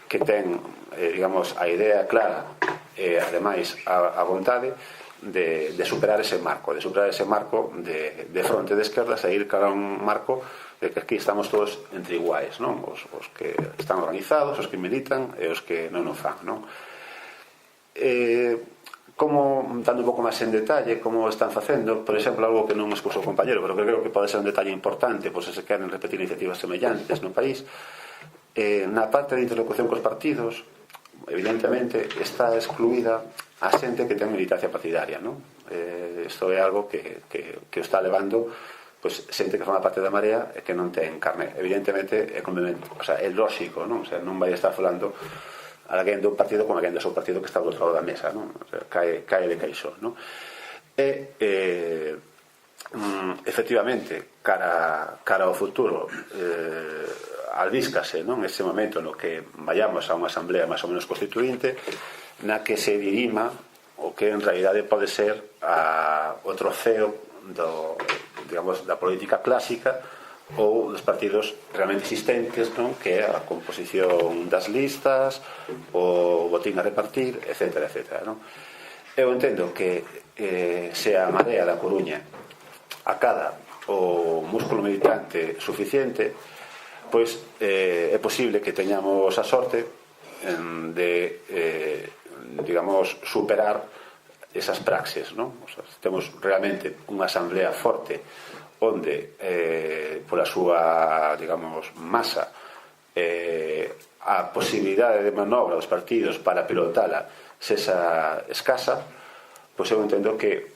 que ten, digamos, a idea clara e ademais a vontade de superar ese marco de fronte de esquerdas e ir cara a un marco de que aquí estamos todos entre iguais, non? Os que están organizados, os que militan e os que non o fan, non? Como, dando un pouco máis en detalle como están facendo, por exemplo, algo que non expuso o compañero, pero que creo que pode ser un detalle importante, pois se queren repetir iniciativas semellantes no país, na parte de interlocución cos partidos, evidentemente está excluída a xente que ten militancia partidaria, non? Isto é algo que o está levando pois xente que forma parte da Marea e que non ten carné. Evidentemente é lógico, non? O sea, non vai estar falando a alguén dun partido como alguén do seu partido que está do outro lado da mesa, non? O sea, cae de caixón, non? E efectivamente, cara ao futuro, albíscase, non? Ese momento no que vayamos a unha asamblea máis ou menos constituinte na que se dirima o que en realidade pode ser o troceo digamos, da política clásica ou dos partidos realmente existentes, non? Que é a composición das listas, o botín a repartir, etc. Non? Eu entendo que se a Marea da Coruña acada o músculo militante suficiente, pois é posible que teñamos a sorte de digamos, superar esas praxes, non? O sea, temos realmente unha asamblea forte onde pola súa, digamos, masa a posibilidade de manobra dos partidos para pilotala sexa escasa, pois eu entendo que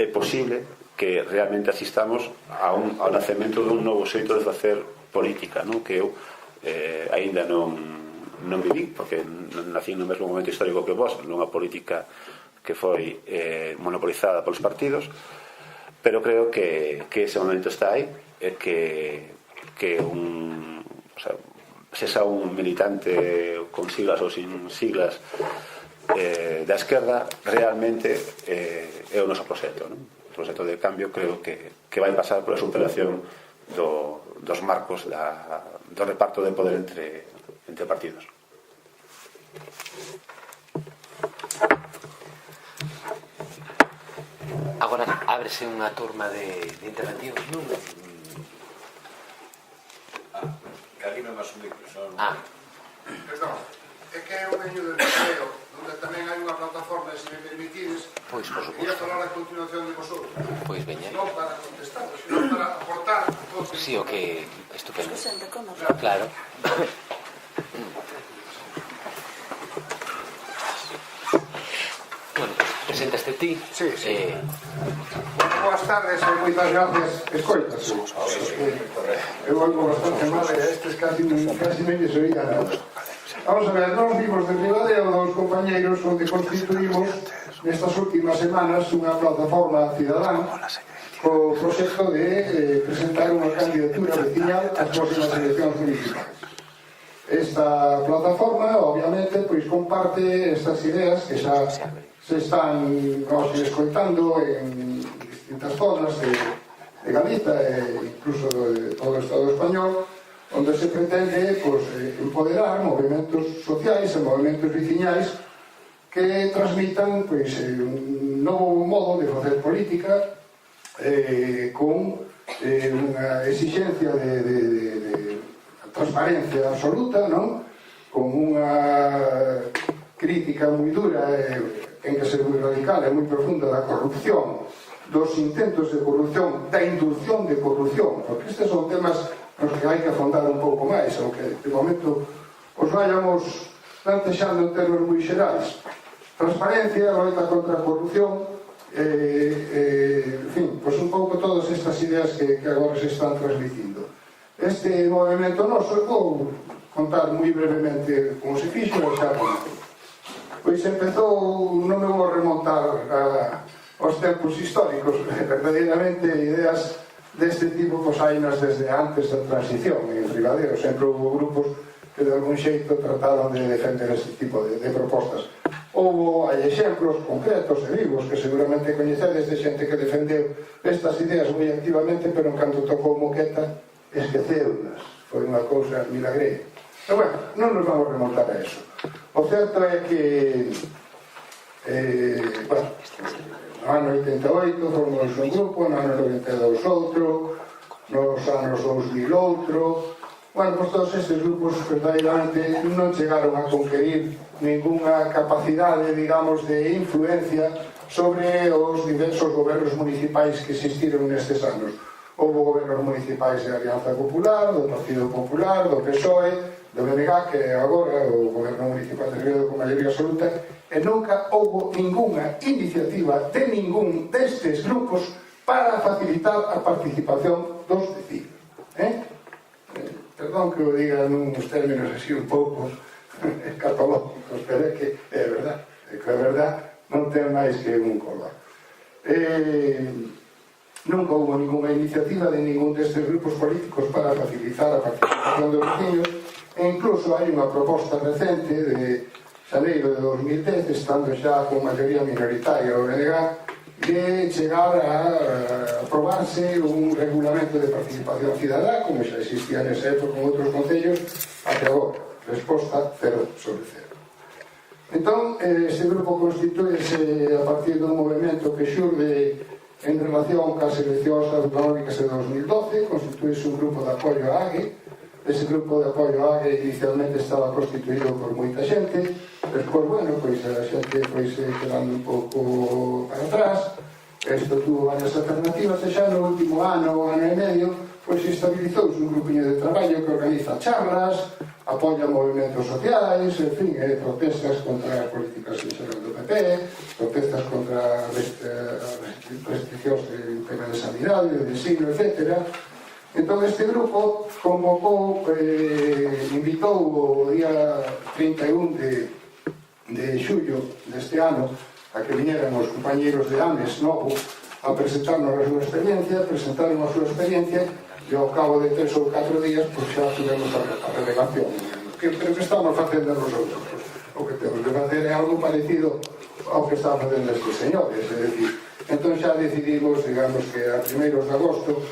é posible que realmente asistamos ao nacemento dun novo xeito de facer política, non? Que eu aínda non viví, porque nací no mesmo momento histórico que vos, nunha política que foi monopolizada polos partidos, pero creo que ese momento está aí e que sexa un militante con siglas ou sin siglas da esquerda realmente é o noso proxecto, non? O proxecto de cambio creo que vai pasar pola superación dos marcos do reparto de poder entre partidos. Agora ábrese unha turma de intervencións, non? Calime máis un micro, son... Perdón, é que é un veño del Museo, onde tamén hai unha plataforma, se me permitides, Pois, por suposto. quería falar a continuación de vosotros. Pois veña. Non para contestar, sino para aportar Sí, o que... Estupendo. Claro. Claro. Bueno, presentaste ti. Sí. Boas tardes e moitas gracias. Escoitas. Eu oigo bastante mal e estes casi non lles oía nada. Vamos a ver, nós vimos de Ribadeo dos compañeiros onde constituímos nestas últimas semanas unha plataforma cidadán co proxecto de presentar unha candidatura veciñal ás próximas eleccións municipais. Esta plataforma, obviamente, pois comparte estas ideas que xa se están escoitando en distintas zonas de Galiza e incluso de todo o Estado español, onde se pretende pois, empoderar movimentos sociais e movimentos veciñais que transmitan pois, un novo modo de facer política con unha exigencia de transparencia absoluta, non? Con unha crítica moi dura en que ser moi radical e moi profunda da corrupción, dos intentos de corrupción, da inducción de corrupción, porque estes son temas nos que hai que afondar un pouco máis, aunque de momento os vayamos plantexando en termos moi xerais. Transparencia, loita contra a corrupción, en fin, pois un pouco todas estas ideas que agora se están transmitindo. Este movimento noso, vou contar moi brevemente como se fixo e xa comento. Pois empezou, non me vou remontar aos tempos históricos, verdadeiramente ideas deste tipo pois hainas desde antes da transición. En Ribadeo sempre houve grupos que de algún xeito trataron de defender este tipo de propostas. Hai exemplos concretos e vivos que seguramente coñecedes de xente que defendeu estas ideas moi activamente, pero en canto tocou moqueta esqueceunas. Foi unha cousa milagreira. Pero bueno, non nos vamos remontar a eso. O certo é que no ano 88 formamos un grupo, no ano 92 outro, nos anos 2000 outro. Bueno, pois todos estes grupos verdadeiramente non chegaron a conquerir ninguna capacidade, digamos, de influencia sobre os diversos gobernos municipais que existiron nestes anos. Houve gobernos municipais de Alianza Popular, do Partido Popular, do PSOE, do BNG, que agora o goberno municipal de Ribadeo con maioría absoluta, e nunca houve ninguna iniciativa de ningún destes grupos para facilitar a participación dos vecinos. Perdón que o diga nuns términos así un pouco escatológicos, pero é que é verdad, non ten máis que un color. Nunca houve ninguna iniciativa de ningún destes grupos políticos para facilitar a participación dos vecinos, e incluso hai unha proposta recente de xaneiro de 2010, estando xa con maioría minoritaria o BNG, de chegar a aprobarse un regulamento de participación cidadá, como xa existía nesa época con outros concellos, até agora. Resposta 0 sobre 0. Entón, este grupo constituíse a partir dun movimento que xurde en relación cas eleccións autonómicas de 2012, constituíse un grupo de apoio a AGE. Ese grupo de apoio a AGE inicialmente estaba constituído por moita xente, despois, bueno, pois a xente foi quedando un pouco para atrás. Isto tuvo varias alternativas e xa no último ano e medio, pois estabilizouse un grupiño de traballo que organiza charlas, apoia movimentos sociais, en fin, protestas contra as políticas xerais do PP, protestas contra restriccións de tema de sanidade, de ensino, etc. Entón este grupo convocou, invitou o día 31 de xullo deste ano a que viñeran os compañeiros de AMES Novo a presentarnos a súa experiencia, presentaron a súa experiencia e ao cabo de 3 ou 4 días pois xa tivemos a relegación. Pero que estamos facendo nosotros? O que temos de facer é algo parecido ao que están facendo estes señores, é dicir, entón xa decidimos, digamos que a 1 de agosto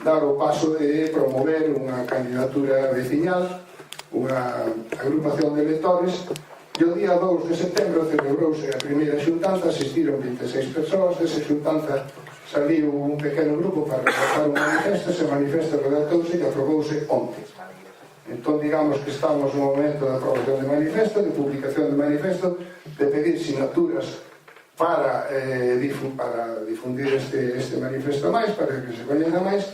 dar o paso de promover unha candidatura veciñal, unha agrupación de electores. E o día 2 de setembro celebrouse a primeira xuntanza, asistiron 26 persoas. Desa xuntanza saliu un pequeno grupo para redactar un manifesto. Ese manifesto redactouse e aprobouse onte. Entón, digamos que estamos no momento de aprobación de manifesto, de publicación de manifesto, de pedir sinaturas para difundir este manifesto máis, para que se coñeza máis,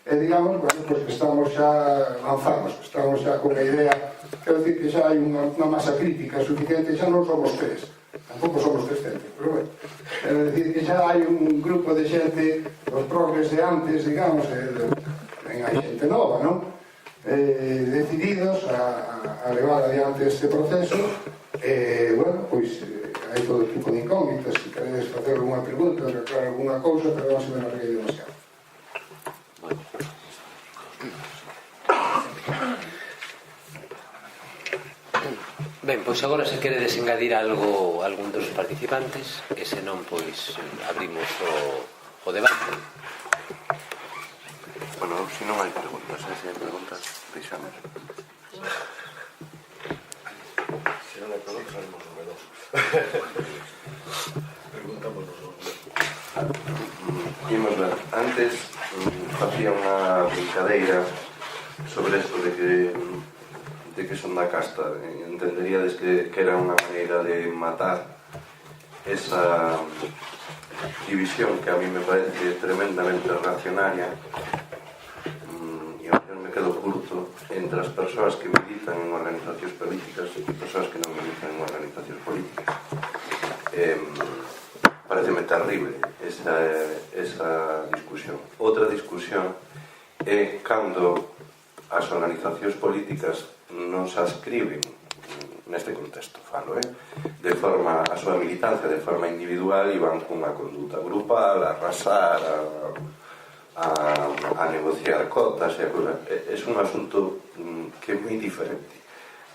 e digamos, bueno, pues que estamos xa lanzamos, estamos xa con a idea, quero dicir que xa hai unha masa crítica suficiente, xa non somos tres, tampouco somos 300, pero bueno, quero dicir que xa hai un grupo de xente, os progres de antes, digamos, hai xente nova, non? Decididos a levar adiante este proceso, bueno, pois hai todo tipo de incógnitas, se queredes facer alguna pregunta, aclarar alguna cousa, pero non se me larguei demasiado. Ben, pois agora se queredes engadir algo a algún dos participantes, e se non, pois abrimos o debate. Bueno, se non hai preguntas, se hai preguntas, deixamos. Se non hai preguntas, haremos o veloz. Preguntámonos o veloz. Imos ver, antes facía unha brincadeira sobre isto de que son da casta. Entenderíades que era unha maneira de matar esa división que a mí me parece tremendamente reaccionaria, e ao final me quedo curto entre as persoas que militan en organizacións políticas e persoas que non militan en organizacións políticas. Pareceme terrible esa discusión. Outra discusión é cando as organizacións políticas non se ascriben, neste contexto falo, de forma, a súa militancia de forma individual, e van cunha conduta grupal, a arrasar, a negociar cotas, é un asunto que é moi diferente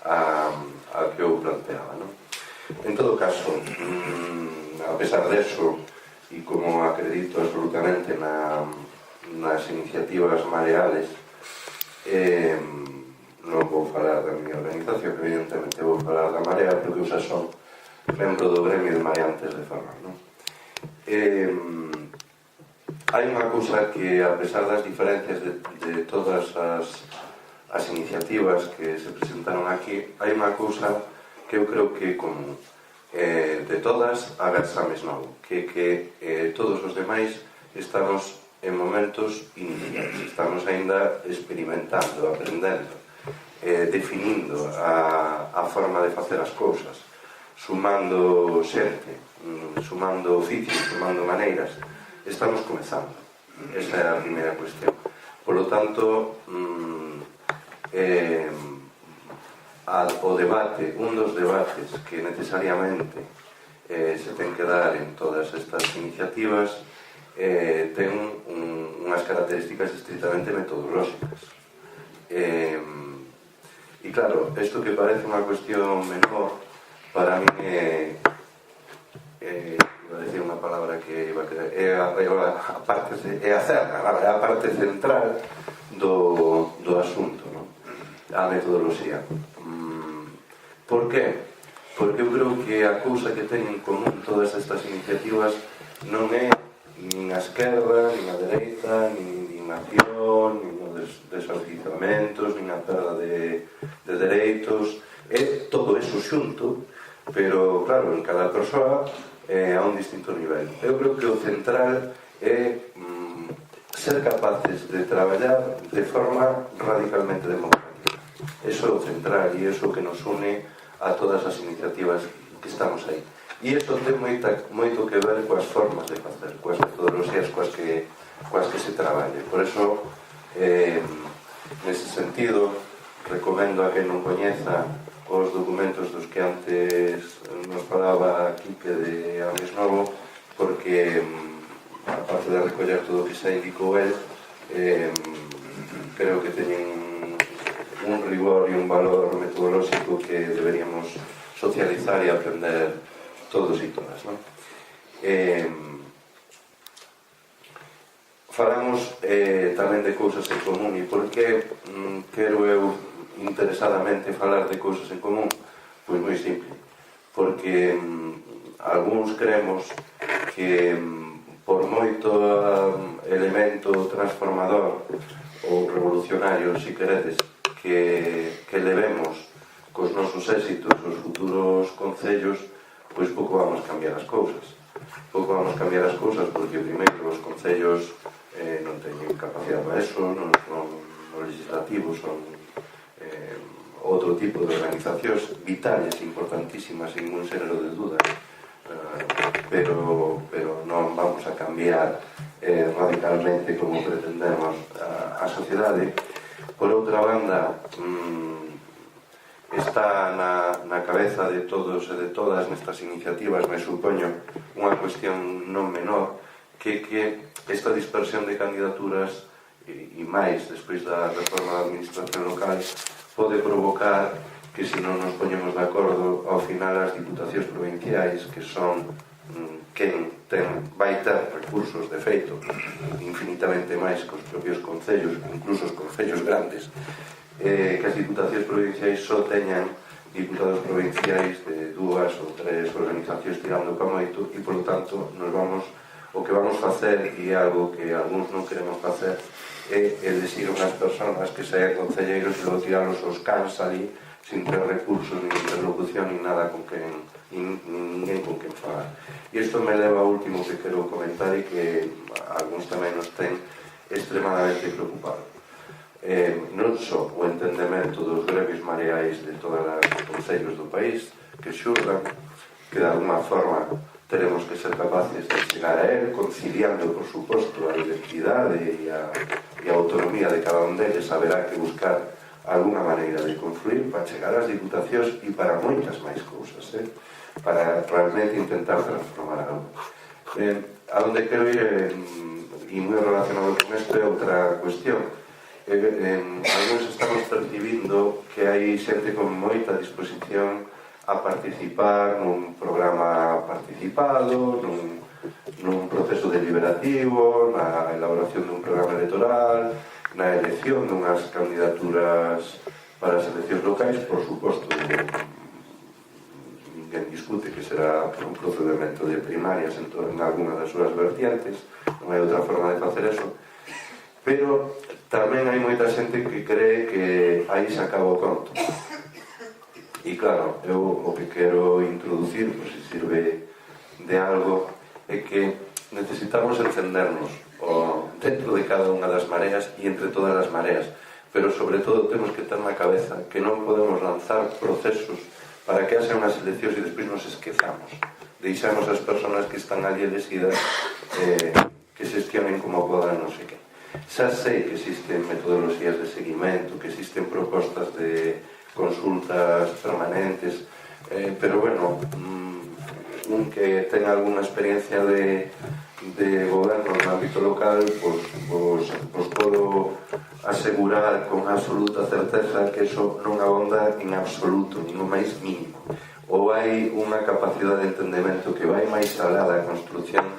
a que eu planteaba, non? En todo caso, a pesar deso, e como acredito absolutamente nas iniciativas mareales, non vou falar da miña organización, evidentemente vou falar da Marea, porque eu xa son membro do gremio de mareantes de Ferrol, non? Hai unha cousa que, a pesar das diferencias de todas as iniciativas que se presentaron aquí, hai unha cousa que eu creo que é común. De todas, a Versames novo, que todos os demais estamos en momentos iniciais, estamos aínda experimentando, aprendendo, definindo a forma de facer as cousas, sumando xente, sumando oficios, sumando maneiras. Estamos comezando. Esa é a primeira cuestión. Por lo tanto, o debate, un dos debates que necesariamente se ten que dar en todas estas iniciativas ten unhas características estritamente metodolóxicas. E claro, isto que parece unha cuestión menor, para mí iba a decir unha palabra que iba a querer, é a parte central do asunto, non? A metodoloxía. Por qué? Porque eu creo que a cousa que teñen en común todas estas iniciativas non é nin a esquerda, nin a dereita, nin indignación, nin os desorganizamentos, nin a perda de dereitos, é todo eso xunto, pero claro, en cada persoa a un distinto nivel. Eu creo que o central é ser capaces de traballar de forma radicalmente democrática. Eso é o central e eso que nos une a todas as iniciativas que estamos aí. E isto ten moito que ver coas formas de facer, coas metodoloxías coas que se traballe. Por eso, nese sentido, recomendo a quen non coñeza os documentos dos que antes nos falaba Quique de Ames Novo, porque, aparte de recoller todo o que xa indicou el, creo que teñen un rigor e un valor metodolóxico que deberíamos socializar e aprender todos e todas, non? Falamos tamén de cousas en común, e por que quero eu interesadamente falar de cousas en común? Pois moi simple, porque algúns creemos que por moito elemento transformador ou revolucionario, se queredes, que levemos cos nosos éxitos os futuros concellos, pois pouco vamos cambiar as cousas. Pouco vamos cambiar as cousas porque, primeiro, os concellos non teñen capacidade para eso, non legislativos, son outro tipo de organizacións vitales, importantísimas, sin ningún xénero de duda, pero non vamos a cambiar radicalmente como pretendemos a sociedade. Por outra banda, está na cabeza de todos e de todas nestas iniciativas, me supoño, unha cuestión non menor, que esta dispersión de candidaturas e máis despois da reforma da administración local pode provocar que, se non nos poñemos de acordo, ao final as diputacións provinciais, que son quen vai ter recursos de feito infinitamente máis que os propios concellos, incluso os concellos grandes, que as diputacións provinciais só teñan diputados provinciais de 2 ou 3 organizacións tirando pa moito, e polo tanto o que vamos facer, e algo que algúns non queremos facer, é elegir unhas persoas que saian concelleiros e logo tiralos aos cans ali sin ter recursos, nin interlocución, nin nada con quen, ninguén con quen falar. E isto me leva ao último que quero comentar, e que algúns tamén nos ten extremadamente preocupado. Non só o entendemento dos grevios mareais de todos os concellos do país que xurdan, que de alguma forma teremos que ser capaces de chegar a él, conciliando, por suposto, a identidade e a autonomía de cada un deles. Haberá que buscar alguna maneira de confluir para chegar ás diputacións e para moitas máis cousas, para realmente intentar transformar algo. A donde quero ir, e moi relacionado con isto, é outra cuestión. Algunos estamos percibindo que hai xente con moita disposición a participar nun programa participado, nun proceso deliberativo, na elaboración dun programa electoral, na elección dunhas candidaturas para as eleccións locais. Por suposto, ninguén discute que será un procedimento de primarias en alguna das súas vertientes, non hai outra forma de facer eso, pero tamén hai moita xente que cree que aí se acaba o conto. E claro, eu o que quero introducir, por se sirve de algo, é que necesitamos encendernos dentro de cada unha das mareas e entre todas as mareas, pero sobre todo temos que ter na cabeza que non podemos lanzar procesos para que haxa unhas eleccións e despois nos esquezamos. Deixamos as persoas que están ali elegidas que xestionen como podan, non sei que. Xa sei que existen metodoloxías de seguimento, que existen propostas de consultas permanentes, pero bueno, un que ten alguna experiencia de goberno no ámbito local, vos podo asegurar con absoluta certeza que eso non abonda en absoluto, nin o máis mínimo. Ou hai unha capacidade de entendemento que vai máis alá da construcción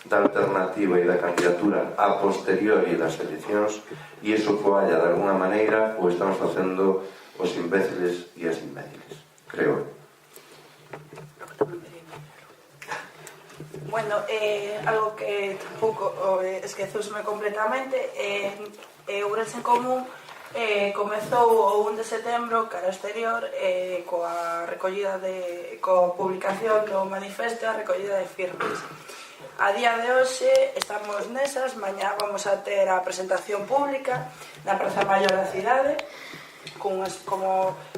da alternativa e da candidatura a posteriori das eleccións, e iso coalla de alguna maneira o estamos facendo os imbéciles e as imbéciles, creo. Bueno, algo que tampouco esquezousme completamente, Ourense en Común comezou o 1 de setembro cara exterior coa publicación do manifesto e a recollida de firmas. A día de hoxe estamos nesas, mañá vamos a ter a presentación pública na Praza Maior da cidade, como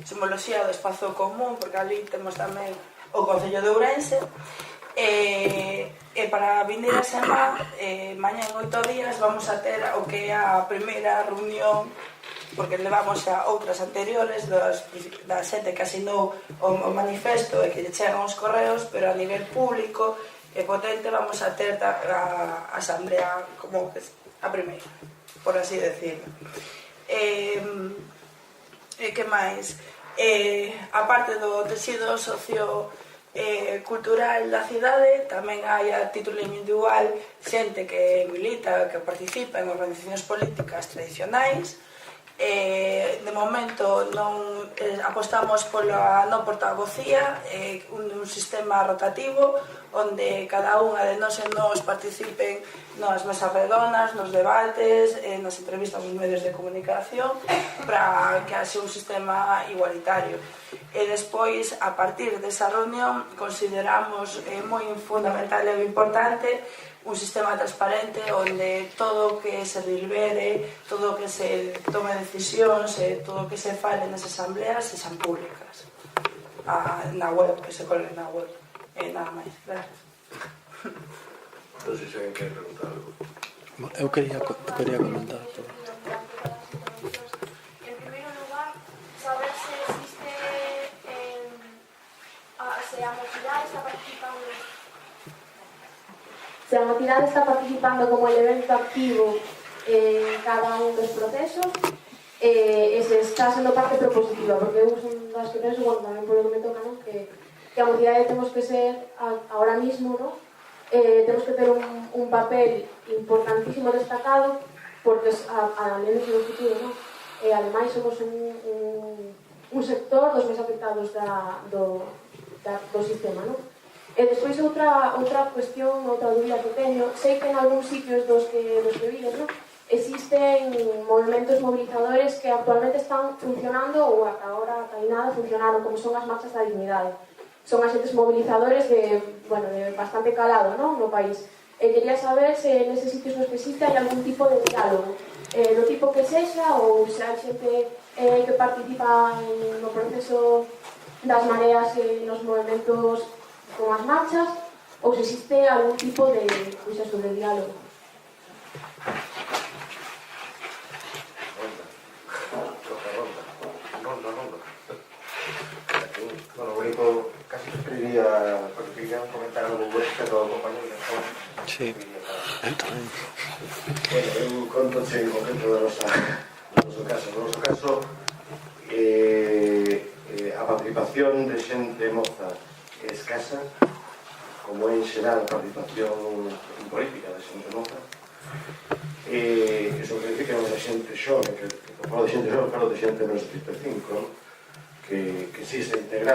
simboloxía do espazo común, porque ali temos tamén o Concello de Ourense, e para a vindeira semana, mañá en 8 días, vamos a ter o que é a primeira reunión, porque levamos a outras anteriores da xente que asinou o manifesto e que lle chegan os correos, pero a nivel público e potente vamos a ter a asamblea como a primeira, por así decirlo. E que máis? A parte do tecido sociocultural da cidade, tamén hai a título individual xente que milita, que participa en organizacións políticas tradicionais, De momento non apostamos pola non portavocía, un sistema rotativo onde cada unha de nós e nós participen nas mesas redondas, nos debates, nas entrevistas nos medios de comunicación, para que haxe un sistema igualitario. E despois, a partir desa reunión, consideramos moi fundamental e importante un sistema transparente onde todo o que se delibere, todo o que se tome decisións e todo o que se fale nas asambleas sexan públicas na web, que se colen na web. E nada máis, gracias. Non sei se alguén quer preguntar algo. Eu quería comentar. En primeiro lugar, saber se existe se a mocidade está participando. Se a mocidade está participando como elemento activo en cada un dos procesos e se está sendo parte propositiva, porque eu son das que penso, bueno, tamén polo que me toca, ¿no? que a mocidade temos que ser ahora mismo, ¿no? Temos que ter un papel importantísimo destacado, porque a menos no futuro, ¿no? Ademais somos un sector dos máis afectados do sistema, ¿no? E despois outra cuestión, outra dúbida que teño, sei que en algúns sitios dos que vives, ¿no? Existen movimentos movilizadores que actualmente están funcionando ou ata agora ata nada funcionaron, como son as marchas da dignidade. Son agentes movilizadores de bastante calado, ¿no? No país. Quería saber se neses sitios nos que existe hai algún tipo de diálogo, do tipo que sexa, ou se hai xente que participa no proceso das mareas nos movimentos con as marchas, ou se existe algún tipo de diálogo. Bueno, o único, casi preferiría, porque quería comentar algo respecto ao compañero. Sí, eu tamén. Bueno, eu contoche en concreto do noso caso. No noso caso, a participación de xente moza é escasa, como en xeral a participación política de xente moza. Iso quer dizer que é unha xente xove, que falo de xente xove, falo de xente menos de 35, que sí se integra